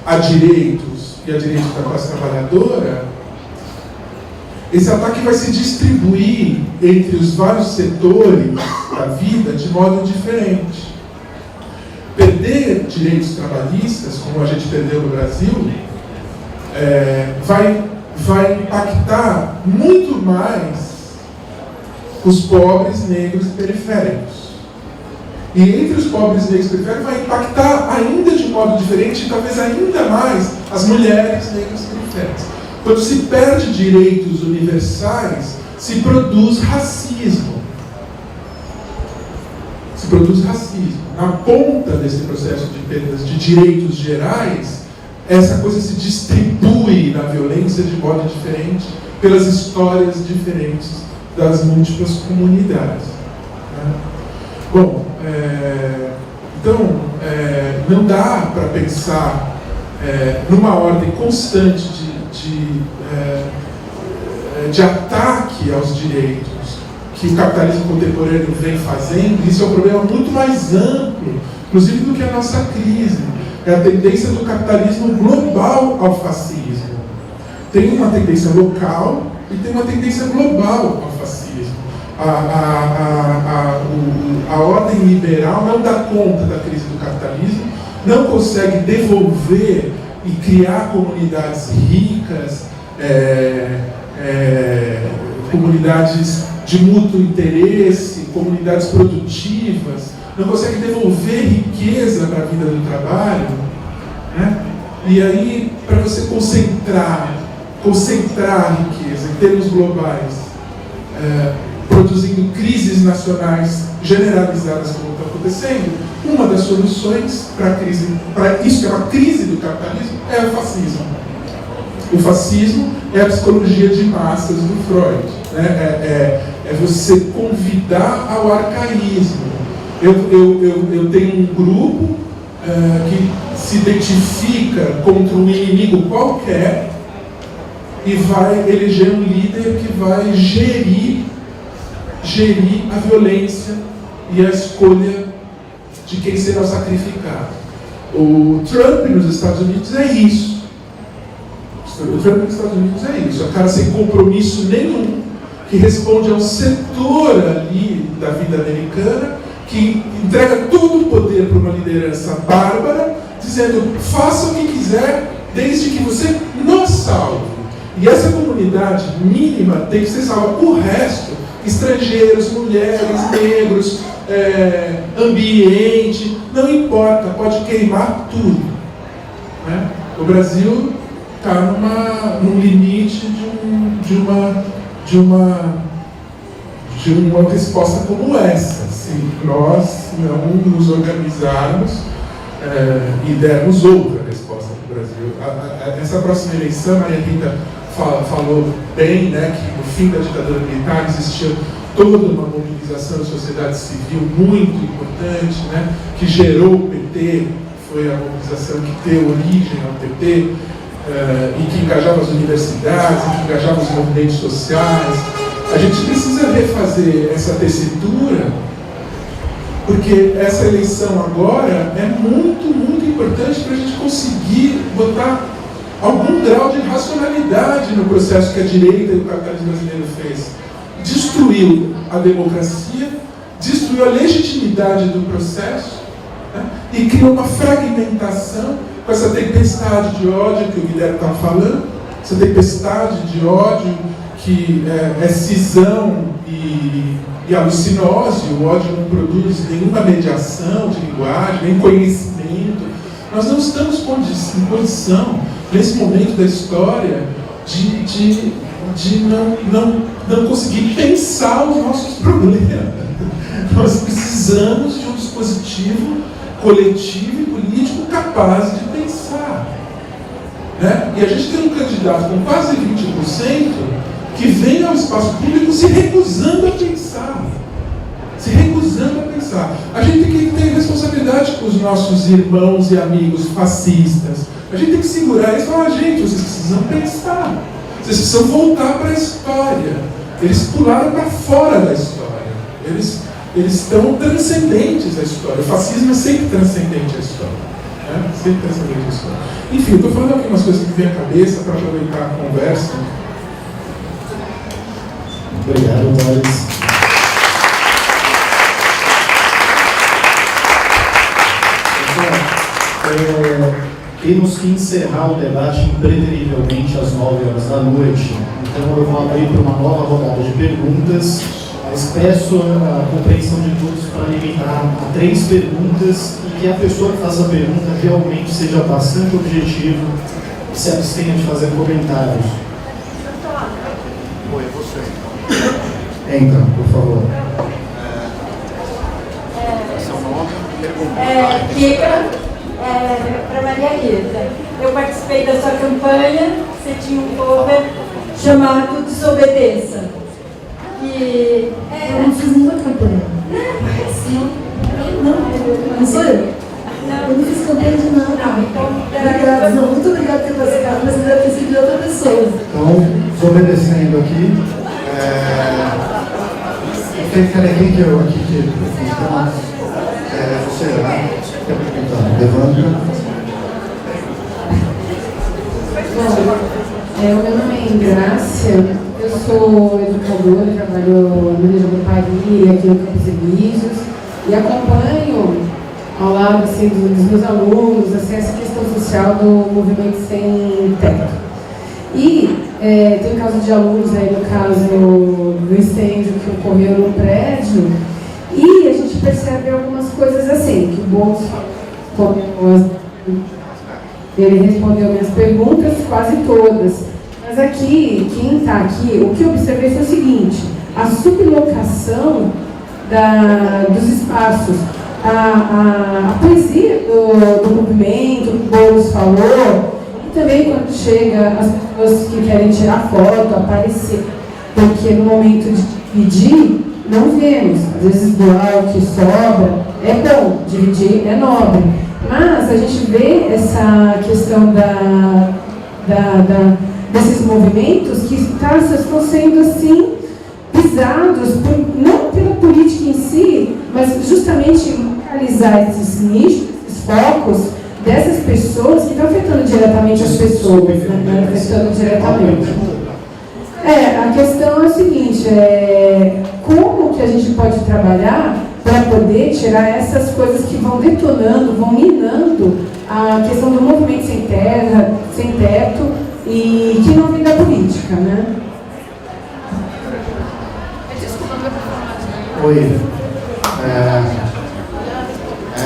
a direitos e a direitos da classe trabalhadora, esse ataque vai se distribuir entre os vários setores da vida de modo diferente. Perder direitos trabalhistas, como a gente perdeu no Brasil, vai impactar muito mais os pobres, negros e periféricos. E entre os pobres, negros e periféricos vai impactar ainda de modo diferente, e talvez ainda mais, as mulheres, negras e periféricas. Quando se perde direitos universais, se produz racismo. Se produz racismo. Na ponta desse processo de perdas de direitos gerais, essa coisa se distribui na violência de modo diferente, pelas histórias diferentes das múltiplas comunidades. Né? Bom, então, não dá para pensar numa ordem constante de ataque aos direitos que o capitalismo contemporâneo vem fazendo. Isso é um problema muito mais amplo, inclusive do que a nossa crise. É a tendência do capitalismo global ao fascismo. Tem uma tendência local e tem uma tendência global ao fascismo. A ordem liberal não dá conta da crise do capitalismo, não consegue devolver e criar comunidades ricas, comunidades de mútuo interesse, comunidades produtivas, não consegue devolver riqueza para a vida do trabalho, né? E aí, para você concentrar a riqueza em termos globais, produzindo crises nacionais generalizadas como está acontecendo, uma das soluções para isso que é uma crise do capitalismo, é o fascismo. O fascismo é a psicologia de massas do Freud, né? É você convidar ao arcaísmo. Eu tenho um grupo que se identifica contra um inimigo qualquer e vai eleger um líder que vai gerir a violência e a escolha de quem será sacrificado. O Trump nos Estados Unidos é isso. O Trump nos Estados Unidos é isso. É um cara sem compromisso nenhum, que responde a um setor ali da vida americana, que entrega todo o poder para uma liderança bárbara, dizendo: faça o que quiser, desde que você nos salve. E essa comunidade mínima tem que ser salva. O resto, estrangeiros, mulheres, negros, ambiente, não importa, pode queimar tudo. Né? O Brasil está num limite de uma resposta como essa. Se nós não nos organizarmos e dermos outra resposta para o Brasil. Essa próxima eleição, a Maria Rita falou bem, né, que no fim da ditadura militar existia toda uma mobilização da sociedade civil muito importante, né, que gerou o PT, foi a mobilização que deu origem ao PT, e que engajava as universidades, e que engajava os movimentos sociais. A gente precisa refazer essa tessitura Porque essa eleição agora é muito, muito importante para a gente conseguir botar algum grau de racionalidade no processo que a direita e o capitalismo brasileiro fez. Destruiu a democracia, destruiu a legitimidade do processo, né? E criou uma fragmentação com essa tempestade de ódio que o Guilherme está falando, essa tempestade de ódio que é cisão e alucinose. O ódio não produz nenhuma mediação de linguagem, nem conhecimento. Nós não estamos em condição, nesse momento da história, de não conseguir pensar os nossos problemas. Nós precisamos de um dispositivo coletivo e político capaz de pensar. Né? E a gente tem um candidato com quase 20% que vem ao espaço público se recusando a pensar. Se recusando a pensar. A gente tem que ter responsabilidade com os nossos irmãos e amigos fascistas. A gente tem que segurar eles e falar: gente, vocês precisam pensar. Vocês precisam voltar para a história. Eles pularam para fora da história. Eles estão transcendentes à história. O fascismo é sempre transcendente à história. Né? Sempre transcendente à história. Enfim, eu estou falando aqui umas coisas que vêm à cabeça para aproveitar a conversa. Obrigado, Thales. Temos que encerrar o debate impreterivelmente às 9h da noite. Então eu vou abrir para uma nova rodada de perguntas, mas peço a compreensão de todos para limitar a 3 perguntas e que a pessoa que faça a pergunta realmente seja bastante objetivo e se abstenha de fazer comentários. Oi, é você. Entra, por favor. Seu nome e pergunta. Kika, para Maria Rita. Eu participei da sua campanha, você tinha um cover chamado Desobedeça. E eu não fiz nenhuma campanha. Não sou eu. Eu não fiz campanha de nada. Obrigada. Não, muito obrigada por ter participado, mas eu deve ter sido de outra pessoa. Então, desobedecendo aqui, quem que eu aqui que você, né? Levanta. Bom, meu nome é Ingrácia, eu sou educadora, trabalho na região do Paris, aqui no Campos Elíseos, e acompanho ao lado assim, dos meus alunos assim, essa questão social do movimento sem teto. E tem o caso de alunos, aí, no caso do incêndio que ocorreu no prédio, e a gente percebe algumas coisas assim, que o Boulos ele respondeu minhas perguntas, quase todas. Mas aqui, quem está aqui, o que eu observei foi o seguinte: a sublocação dos espaços, a poesia do movimento, que o Boulos falou, e também quando chega as pessoas que querem tirar foto, aparecer, porque no momento de dividir, não vemos. Às vezes doar o que sobra é bom, dividir é nobre. Mas a gente vê essa questão desses movimentos que estão sendo assim pisados, não pela política em si, mas justamente localizar esses nichos, esses focos dessas pessoas que estão afetando diretamente as pessoas, né? Afetando diretamente. A questão é o seguinte, como que a gente pode trabalhar para poder tirar essas coisas que vão detonando, vão minando a questão do movimento sem terra, sem teto, e que não vem da política, né? Oi.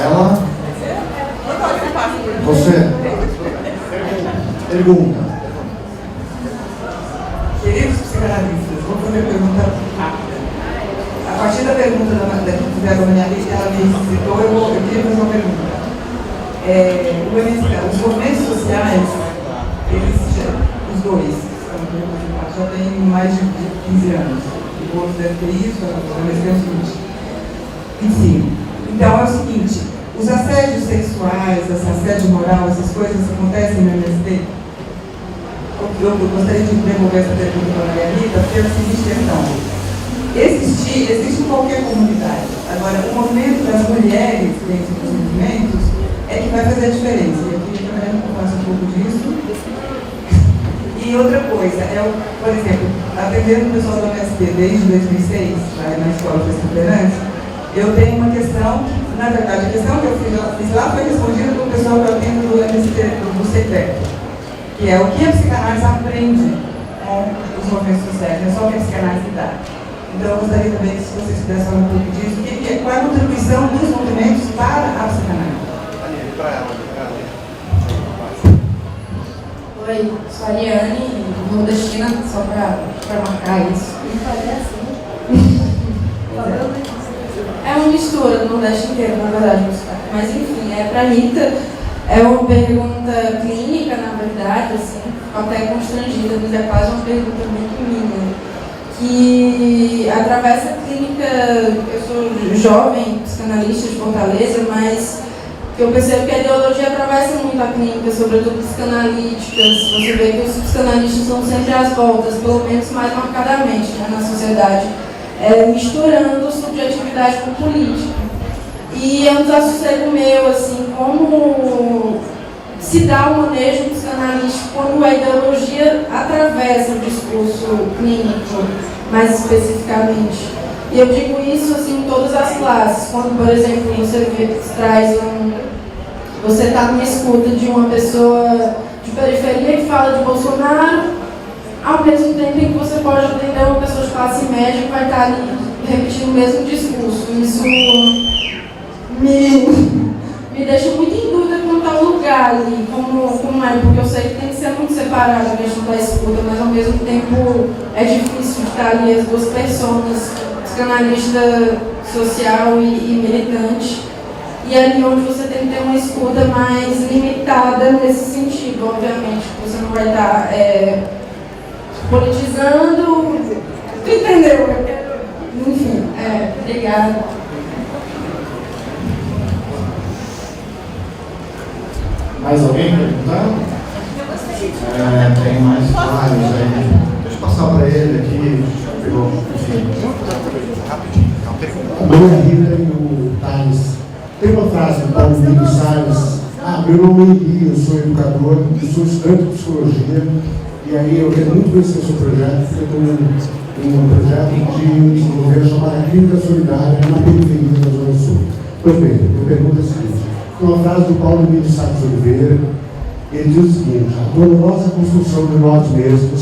Ela? Você? Pergunta. Queridos psicanalistas, vou fazer uma pergunta rápida. A partir da pergunta da Maria Rita, ela me citou, eu queria fazer uma pergunta. Os movimentos sociais, os dois, já têm mais de 15 anos. O outro deve ter isso, a mesma 20. Enfim, então é o seguinte: os assédios sexuais, assédio moral, essas coisas acontecem no MST? Eu gostaria de devolver essa pergunta para a Maria Rita, porque é a seguinte questão: existe em qualquer comunidade. Agora, o movimento das mulheres dentro dos movimentos é que vai fazer a diferença. E eu queria também que eu faça um pouco disso. E outra coisa, por exemplo, atendendo o pessoal do MST desde 2006, na Escola de Liderança, eu tenho uma questão, na verdade, a questão que eu fiz lá foi respondida pelo pessoal que eu atendo do MST, do CETEC, que é o que a psicanálise aprende com os movimentos sociais, não é só o que a psicanálise dá. Então, eu gostaria também que, se vocês pudessem falar um pouco disso, qual é a contribuição dos movimentos para a psicanálise? Oi, sou a Ariane, nordestina, só para marcar isso. É uma mistura do Nordeste inteiro, na verdade, mas enfim, para a Rita, é uma pergunta clínica, na verdade, assim, até constrangida, mas é quase uma pergunta muito minha, que atravessa a clínica, eu sou jovem, psicanalista de Fortaleza, mas eu percebo que a ideologia atravessa muito a clínica, sobretudo psicanalíticas. Você vê que os psicanalistas são sempre às voltas, pelo menos mais marcadamente, né, na sociedade, misturando subjetividade com política. E é um desassossego meu, assim, como se dá o manejo psicanalítico quando a ideologia atravessa o discurso clínico, mais especificamente. E eu digo isso assim em todas as classes. Quando, por exemplo, você está numa escuta de uma pessoa de periferia que fala de Bolsonaro, ao mesmo tempo em que você pode atender uma pessoa de classe média que vai estar ali repetindo o mesmo discurso. Isso me deixa muito em dúvida quanto ao lugar ali, como é, porque eu sei que tem que ser muito separado a questão da escuta, mas ao mesmo tempo é difícil de estar ali as duas pessoas, psicanalista social e militante, e ali onde você tem que ter uma escuta mais limitada nesse sentido, obviamente, você não vai estar politizando, tu entendeu? Enfim, obrigada. Mais alguém perguntar? Tem mais vários aí. Deixa eu passar para ele aqui. A Maria Rita e o Thales. Tem uma frase do Paulo Miguel Salles. Meu nome é Eli, eu sou educador, eu sou estudante de psicologia. E aí eu quero muito conhecer o seu projeto, porque eu tenho um projeto de desenvolver chamado Clínica Solidária na periferia da Zona Sul. Pois bem, eu pergunto a seguinte. Uma frase do Paulo Miguel Salles Oliveira, ele diz o seguinte: a dolorosa construção de nós mesmos,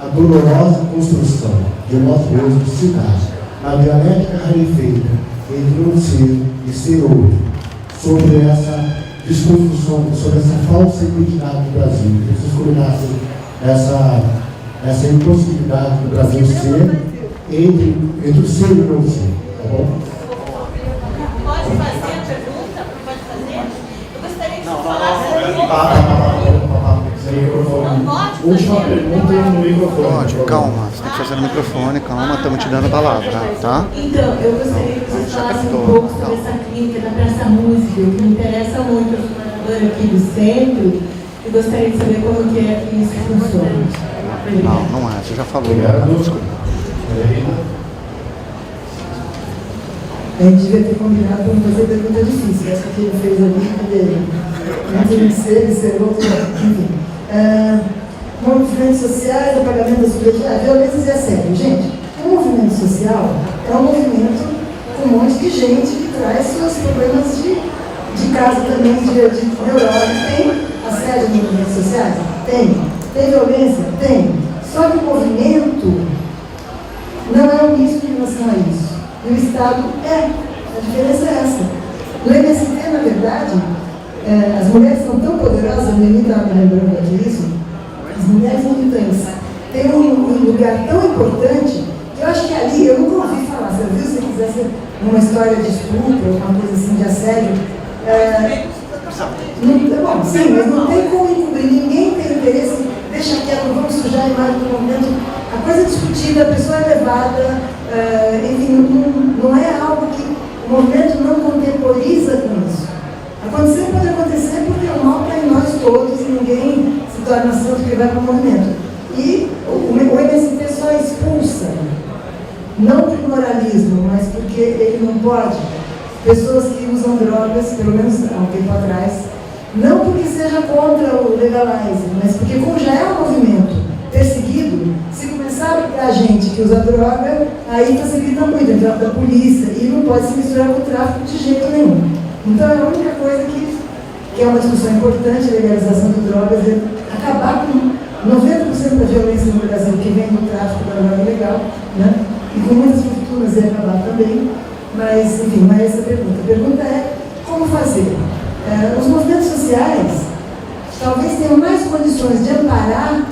a dolorosa construção de nós mesmos se dá na dialética rarefeita entre um ser e ser outro, sobre essa desconstrução, sobre essa falsa identidade do Brasil, que vocês colocassem essa impossibilidade do Brasil ser entre o ser e o não ser, tá bom? Pode fazer a pergunta? Pode fazer? Eu gostaria que você falasse Última pergunta no microfone. Pode, calma, você tem que fazer no microfone, calma, estamos te dando a palavra, tá? Então, eu gostaria que você falasse um pouco sobre essa clínica da Praça Música, que me interessa muito. Eu sou moradora aqui do centro e gostaria de saber como que é que isso funciona. Não é, você já falou. Desculpa. A gente devia ter combinado para não fazer pergunta difícil, essa que ele fez ali, entre ser outro, enfim. Movimentos sociais, apagamento da subjetividade, violências e assédio. Gente, o movimento social é um movimento com um monte de gente que traz seus problemas de casa também, de neurose. Tem assédio nos movimentos sociais? Tem. Tem violência? Tem. Só que o movimento não é um misto em relação a isso. E o Estado a diferença é essa. No MST, na verdade, as mulheres são tão poderosas, a Nelly estava me lembrando aqui isso, as mulheres militantes têm um lugar tão importante que eu acho que ali, eu nunca ouvi falar, você viu, se você quisesse uma história de estupro, uma coisa assim de assédio, bom, sim, mas não tem como encobrir, ninguém tem interesse, deixa quieto, não vamos sujar a imagem do movimento, a coisa é discutida, a pessoa é levada, enfim, não é algo que o movimento não contemporiza com isso. Acontecer pode acontecer porque o mal está em nós todos e ninguém se torna santo que vai para o movimento. E o MST só expulsa não por moralismo, mas porque ele não pode. Pessoas que usam drogas, pelo menos há um tempo atrás, não porque seja contra o legalizing, mas porque como já é um movimento perseguido, se começar a pegar gente que usa droga, aí facilita muito, entra da polícia, e não pode se misturar com o tráfico de jeito nenhum. Então é a única coisa que é uma discussão importante, a legalização de drogas, é acabar com 90% da violência no Brasil que vem do tráfico da droga ilegal, né? E com muitas fortunas é acabar também. Mas, enfim, não é essa a pergunta. A pergunta é como fazer. Os movimentos sociais talvez tenham mais condições de amparar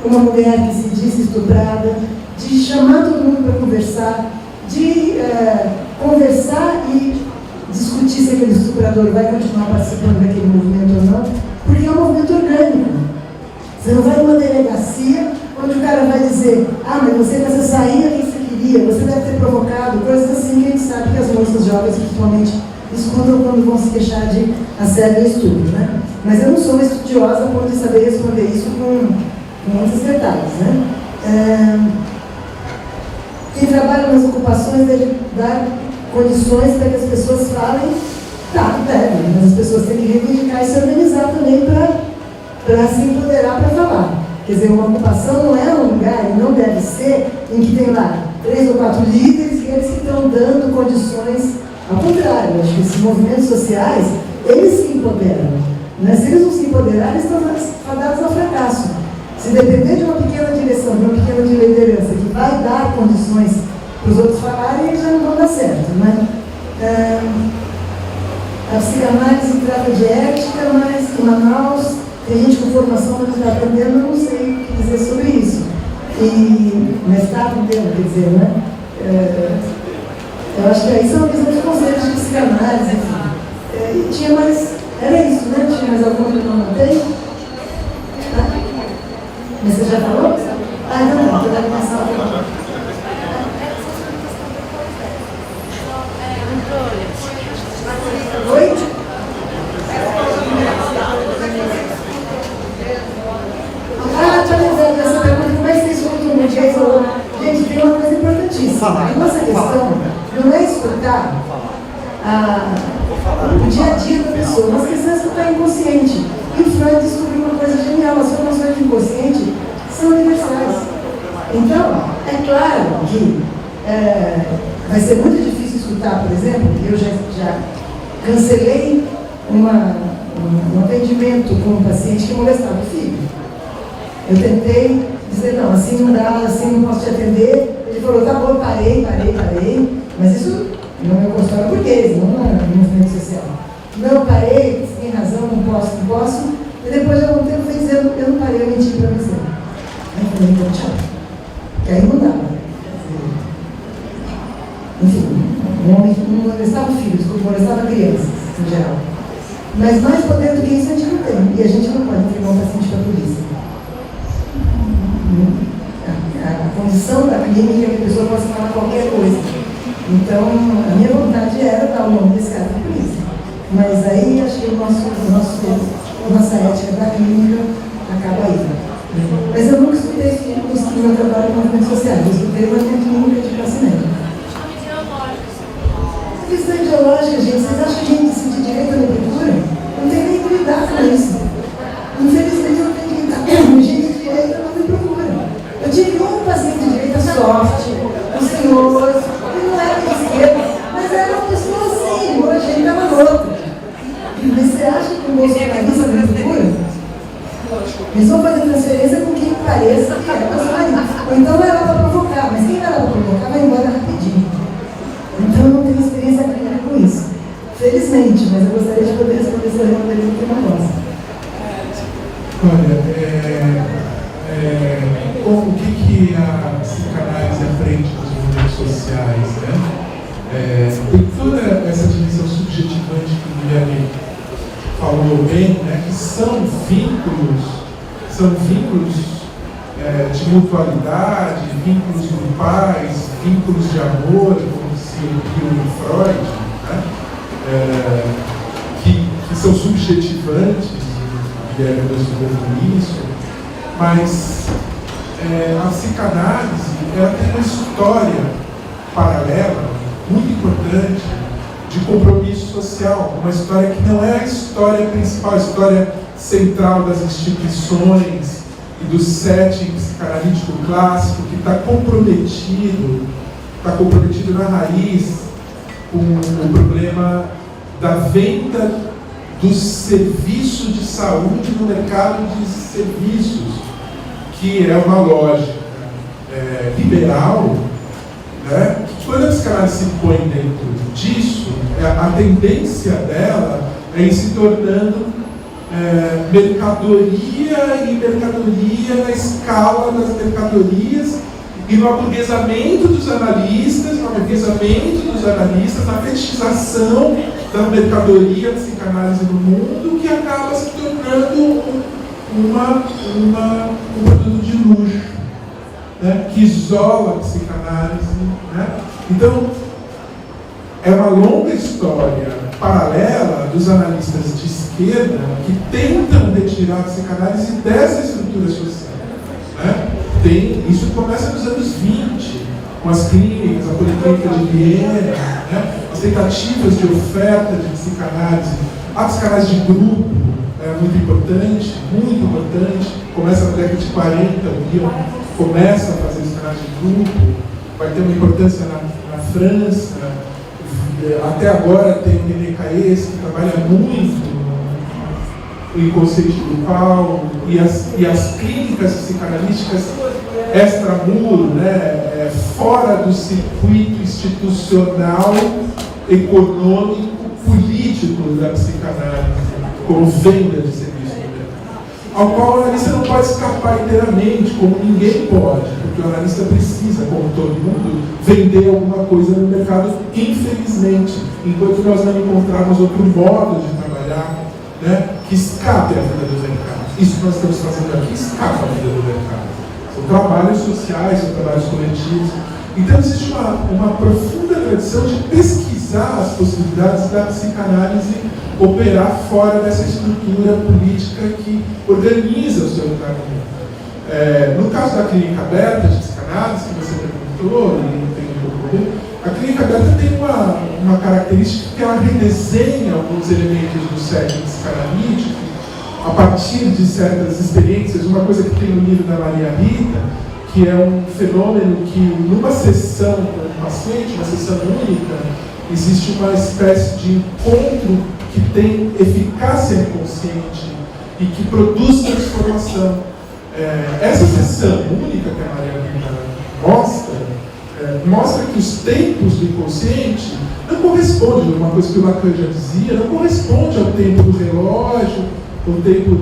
uma mulher que se diz estuprada, de chamar todo mundo para conversar, de conversar e discutir se aquele estuprador vai continuar participando daquele movimento ou não, porque é um movimento orgânico. Você não vai numa delegacia onde o cara vai dizer: ah, mas você com essa sainha, o que você queria? Você deve ter provocado, coisas assim que a gente sabe que as moças jovens, principalmente, escutam quando vão se queixar de assédio e estupro, né? Mas eu não sou uma estudiosa a ponto de saber responder isso com muitos detalhes, né? Quem trabalha nas ocupações deve dar condições para que as pessoas falem, tá, deve, mas as pessoas têm que reivindicar e se organizar também para se empoderar para falar. Quer dizer, uma ocupação não é um lugar, e não deve ser, em que tem lá 3 ou 4 líderes e eles que estão dando condições. Ao contrário, acho que esses movimentos sociais, eles se empoderam. Né? Se eles não se empoderarem, eles estão fadados ao fracasso. Se depender de uma pequena direção, de uma pequena liderança que vai dar condições para os outros falarem, eles já não vão dar certo. Né? A psicanálise trata de ética, mas em Manaus tem gente com formação, mas não está aprendendo, eu não sei o que dizer sobre isso. Mas está aprendendo, quer dizer, né? Eu acho que aí são os conceitos de psicanálise, enfim. Tinha mais. Era isso, né? Tinha mais alguma que eu não notei? Tá? Mas você já falou? Ah, então não, eu vou passar a falar. Oi? Ah, estou lembrando dessa pergunta, como é que vocês escutam um dia? Gente, tem uma coisa importantíssima. A nossa questão não é escutar o dia a dia da pessoa, nossa questão é escutar inconsciente. E o Freud descobriu uma coisa genial: as formações do inconsciente são universais. Então, é claro que vai ser muito difícil escutar, por exemplo, eu já cancelei um atendimento com um paciente que molestava o filho. Eu tentei dizer: não, assim não dá, assim não posso te atender. Ele falou: tá bom, parei, mas isso no meu consultório burguês, não no movimento social. Não, parei, você tem razão, não posso. E depois de algum tempo veio dizendo: eu não parei, eu menti para você. Aí eu falei: então tchau. Que aí não dava. Enfim, um homem que não molestava filhos, que molestava crianças, em geral. Mas mais poder do que isso a gente não tem. E a gente não pode entregar um paciente para a polícia. A condição da clínica é que a pessoa possa falar qualquer coisa. Então, a minha vontade era dar o nome desse cara para a polícia. Mas aí, acho que a nossa ética da clínica acaba aí. Mas eu nunca escutei isso no meu trabalho com movimentos sociais. Eu escutei uma clínica de classe média. A questão ideológica, gente, vocês acham que gente de direita não procura? Não tem nem que lidar com isso. Infelizmente, eu não tenho que lidar com gente de direita, não me procura. Eu tive um paciente de direita soft, um senhor, que não era de esquerda, mas era uma pessoa assim, hoje ele estava louco. Mas você acha que o bolsonarista não procura? Eles vão fazer transferência com quem pareça que é bolsonarista. Ou então vai lá para provocar, mas quem vai lá para provocar vai embora rapidinho. Então eu não tenho experiência clínica com isso. Felizmente, mas eu gostaria de poder responder essa pergunta que não gosta. Olha, o que a psicanálise aprende com os movimentos sociais, né? Tem toda essa dimensão subjetivante que o Guilherme falou bem, né? Que são vínculos de mutualidade, vínculos grupais, vínculos de amor, como se viu em Freud, né? Que são subjetivantes, o Guilherme estudou com isso, mas a psicanálise ela tem uma história paralela, muito importante, de compromisso social, uma história que não é a história principal, a história central das instituições e do setting psicanalítico clássico, que está comprometido na raiz com o problema da venda do serviço de saúde no mercado de serviços, que é uma lógica liberal, né? Quando a psicanálise se põe dentro disso, a tendência dela é ir se tornando mercadoria e mercadoria na escala das mercadorias e no aburguesamento dos analistas, na fetichização da mercadoria da psicanálise no mundo, que acaba se tornando um produto de luxo, né, que isola a psicanálise, né? Então, é uma longa história paralela dos analistas de esquerda que tentam retirar a psicanálise dessa estrutura social, né? Isso começa nos anos 20, com as clínicas, a Policlínica de Viena, né? As tentativas de oferta de psicanálise. A psicanálise de grupo é muito importante, começa na década de 40, o Guion começa a fazer psicanálise de grupo, vai ter uma importância na França. Até agora tem o René Caes, que trabalha muito o inconsciente grupal, e as clínicas psicanalíticas extramuro, né, fora do circuito institucional, econômico, político da psicanálise, como venda de serviço no mercado, ao qual o analista não pode escapar inteiramente, como ninguém pode, porque o analista precisa, como todo mundo, vender alguma coisa no mercado, infelizmente, enquanto nós não encontrarmos outro modo de trabalhar, né, que escape a vida do mercado. Isso que nós estamos fazendo aqui escapa a vida do mercado. São trabalhos sociais, são trabalhos coletivos. Então existe uma profunda tradição de pesquisar as possibilidades da psicanálise operar fora dessa estrutura política que organiza o seu tratamento. No caso da clínica aberta de psicanálise, que você perguntou, a clínica aberta tem uma característica que ela redesenha alguns elementos do setting psicanalítico a partir de certas experiências. Uma coisa que tem no livro da Maria Rita, que é um fenômeno que numa sessão com um paciente, uma sessão única, existe uma espécie de encontro que tem eficácia inconsciente e que produz transformação. Essa sessão única que a Maria Rita mostra que os tempos do inconsciente não correspondem, uma coisa que o Lacan já dizia, não corresponde ao tempo do relógio, ao tempo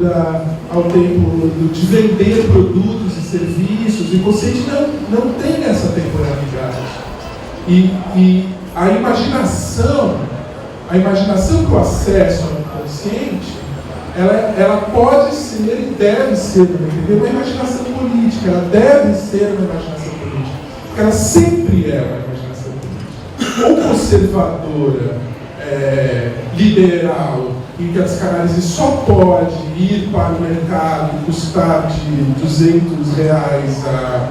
de vender produtos e serviços. O inconsciente não tem essa temporalidade. E a imaginação que o acesso ao inconsciente, ela pode ser e deve ser, uma imaginação política, ela deve ser uma imaginação política, porque ela sempre é uma imaginação política, ou conservadora, liberal, em que a psicanálise só pode ir para o mercado e custar de R$200 a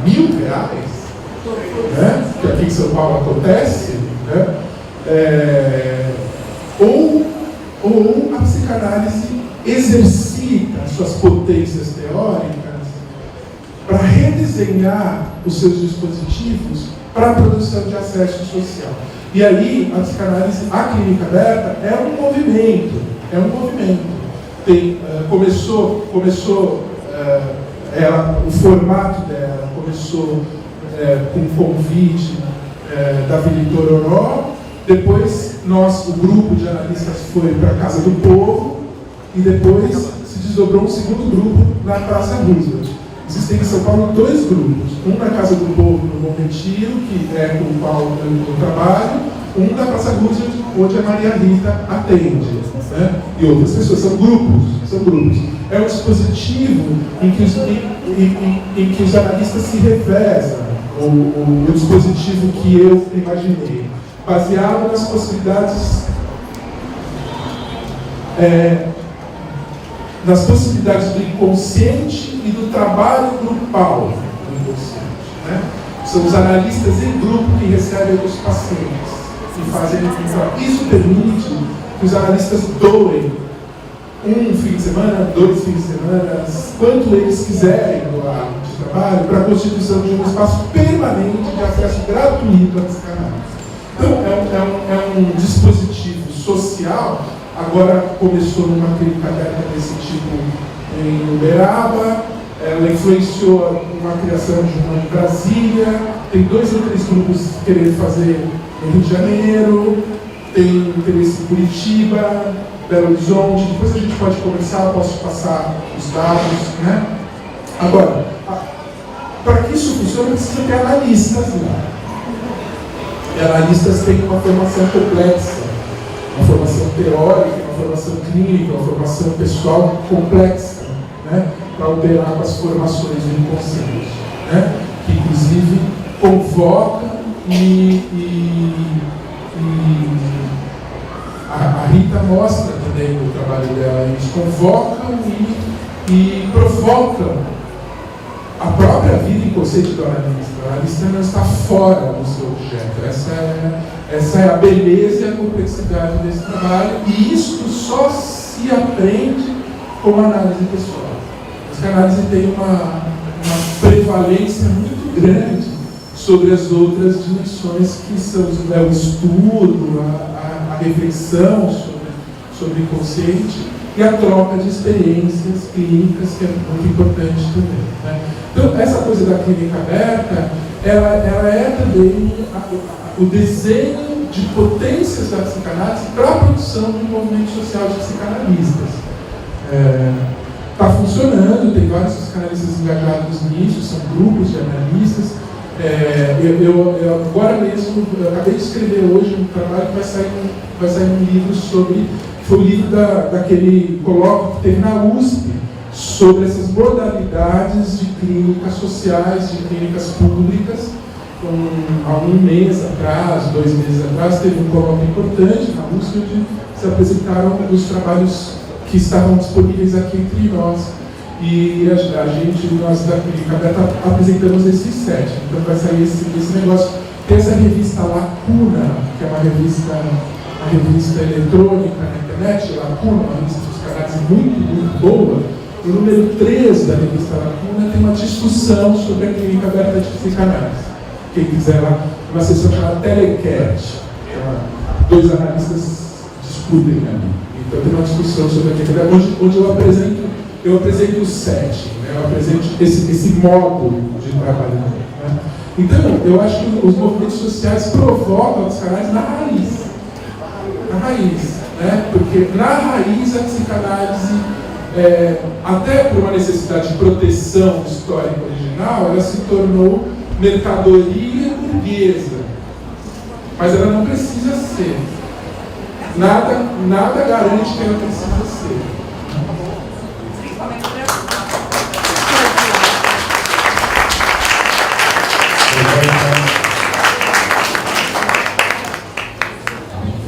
R$1.000, né? Que aqui em São Paulo acontece, né? Ou a psicanálise exercita as suas potências teóricas para redesenhar os seus dispositivos para a produção de acesso social. E aí, a psicanálise, a clínica aberta, é um movimento. O formato dela começou com um convite da Vila Itororó. Depois, o grupo de analistas foi para a Casa do Povo, e depois se desdobrou um segundo grupo na Praça Roosevelt. Existem em São Paulo 2 grupos, um na Casa do Povo, no Bom Retiro, que é com o qual eu trabalho, um na Praça Roosevelt, onde a Maria Rita atende, né? E outras pessoas. São grupos. É um dispositivo em que os analistas se revezam, o dispositivo que eu imaginei, baseado nas possibilidades do inconsciente e do trabalho grupal do inconsciente, né? São os analistas em grupo que recebem os pacientes e fazem isso permite que os analistas doem um fim de semana, 2 fins de semana, quanto eles quiserem doar de trabalho para a constituição de um espaço permanente de acesso gratuito à psicanálise. Então, é um dispositivo social. Agora começou numa clínica aberta desse tipo em Uberaba, ela influenciou uma criação de uma em Brasília, tem 2 ou 3 grupos querendo fazer no Rio de Janeiro, tem interesse em Curitiba, Belo Horizonte. Depois a gente pode conversar, posso passar os dados, né? Agora, para que isso funcione, precisa ter analistas lá. E analistas têm uma formação complexa, uma formação teórica, uma formação clínica, uma formação pessoal complexa, né? Para operar com as formações do inconsciente, né? Que inclusive convoca a Rita mostra também no trabalho dela, eles convocam e provocam a própria vida inconsciente do analista. O analista não está fora do seu objeto. Essa é a beleza e a complexidade desse trabalho, e isto só se aprende com a análise pessoal. A psicanálise tem uma prevalência muito grande sobre as outras dimensões que são o estudo, a reflexão sobre o inconsciente e a troca de experiências clínicas, que é muito importante também, né? Então, essa coisa da clínica aberta, ela é também o desenho de potências da psicanálise para a produção de um movimento social de psicanalistas. Está funcionando, tem vários psicanalistas engajados nisso, são grupos de analistas. Eu agora mesmo, eu acabei de escrever hoje um trabalho que vai sair um livro sobre, foi o livro daquele colóquio que teve na USP, sobre essas modalidades de clínicas sociais, de clínicas públicas. Há um mês atrás, 2 meses atrás, teve um colóquio importante na USP, onde se apresentaram os trabalhos que estavam disponíveis aqui entre nós. E nós da Clínica Aberta apresentamos esses 7. Então vai sair esse negócio. Tem essa revista Lacuna, que é uma revista eletrônica na internet, Lacuna, uma revista de psicanálise muito boa. No número 3 da revista Lacuna tem uma discussão sobre a Clínica Aberta de Psicanálise. Quem quiser lá, uma sessão chamada Telecare. 2 analistas discutem ali. Então tem uma discussão sobre a Clínica Aberta, onde eu apresento o setting, né? Eu apresento esse módulo de trabalho. Né? Então, eu acho que os movimentos sociais provocam a psicanálise na raiz. Na raiz, né? Porque na raiz a psicanálise, até por uma necessidade de proteção histórica original, ela se tornou mercadoria burguesa. Mas ela não precisa ser. Nada garante que ela precisa ser.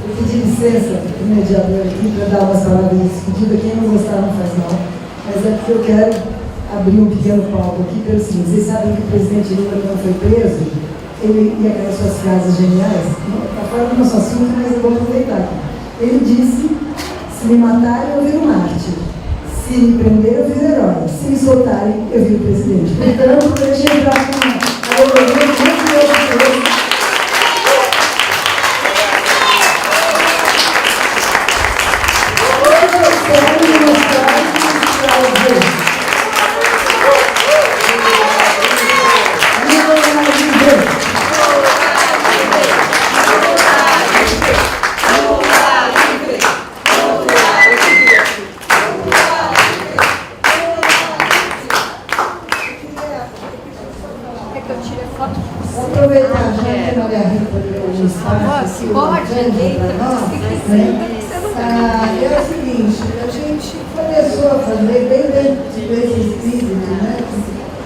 Eu pedi licença para o mediador aqui para dar umas palavras discutidas. Quem não gostar não faz mal. Mas é porque eu quero abrir um pequeno palco aqui pelo seguinte: vocês sabem que o presidente Lula, quando foi preso, ele ia aquelas suas frases geniais. Está fora do nosso assunto, mas eu vou aproveitar aqui. Ele disse: se me matarem, eu viro mártir. Se me prender, eu viro herói. Se me soltarem, eu viro presidente. Então, eu deixei entrar com a ideologia muito louca. É o seguinte, a gente começou a fazer bem dentro desse espírito, né?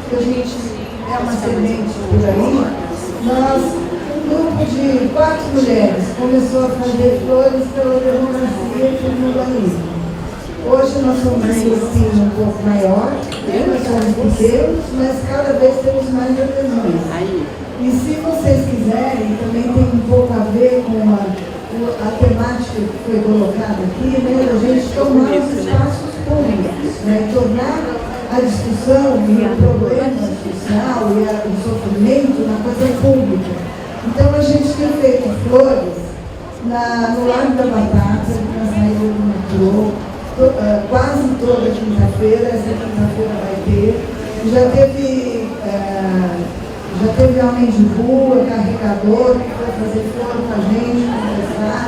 Que a gente é uma semente por aí. Nós, um grupo de 4 mulheres, começou a fazer flores pela democracia e pelo humanismo. Hoje nós somos assim, um pouco maior, nós somos pequenos, mas cada vez temos mais adesões. E se vocês quiserem, também tem um pouco a ver com a temática que foi colocada aqui, né, a gente tomar os espaços públicos, né, tornar a discussão e o problema social e o sofrimento na coisa pública. Então a gente tem feito flores no Largo da Batata, na saída do metrô, quase toda quinta-feira, essa quinta-feira vai ter. Já teve homem de rua, carregador, que foi fazer flor com a gente, conversar,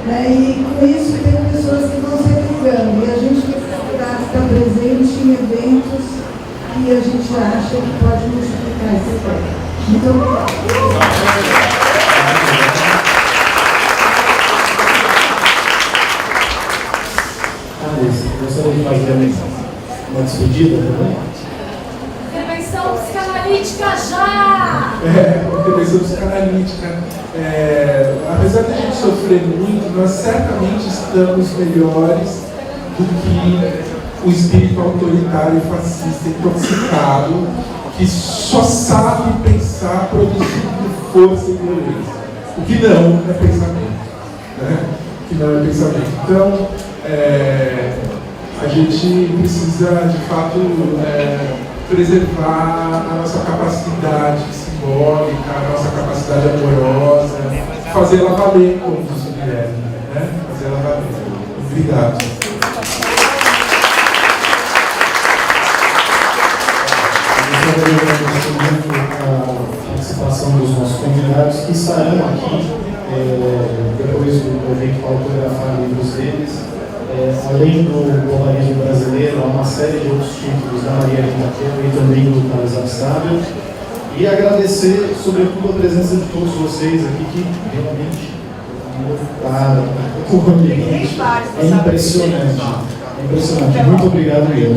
né? E com isso tem pessoas que vão se aplicando. E a gente tem que procurar estar presente em eventos que a gente acha que pode multiplicar esse efeito. Muito obrigada. Gostaria de fazer uma despedida também? Intervenção psicanalítica já! Intervenção psicanalítica. Apesar de a gente sofrer muito, nós certamente estamos melhores do que o espírito autoritário e fascista intoxicado que só sabe pensar produzindo força e violência. O que não é pensamento. Né? O que não é pensamento. Então, a gente precisa, de fato, preservar a nossa capacidade simbólica, a nossa capacidade amorosa, fazê-la valer, como diz o Guilherme, né? Fazê-la valer. Obrigado. Eu gostaria de agradecer muito a participação dos nossos convidados que estarão aqui depois do evento para autografar livros deles. Além do Polarismo Brasileiro, há uma série de outros títulos da Maria Rita Peu e também do Carlos Abstável. E agradecer, sobretudo, a presença de todos vocês aqui, que realmente lotaram o ambiente. É impressionante. Muito obrigado mesmo.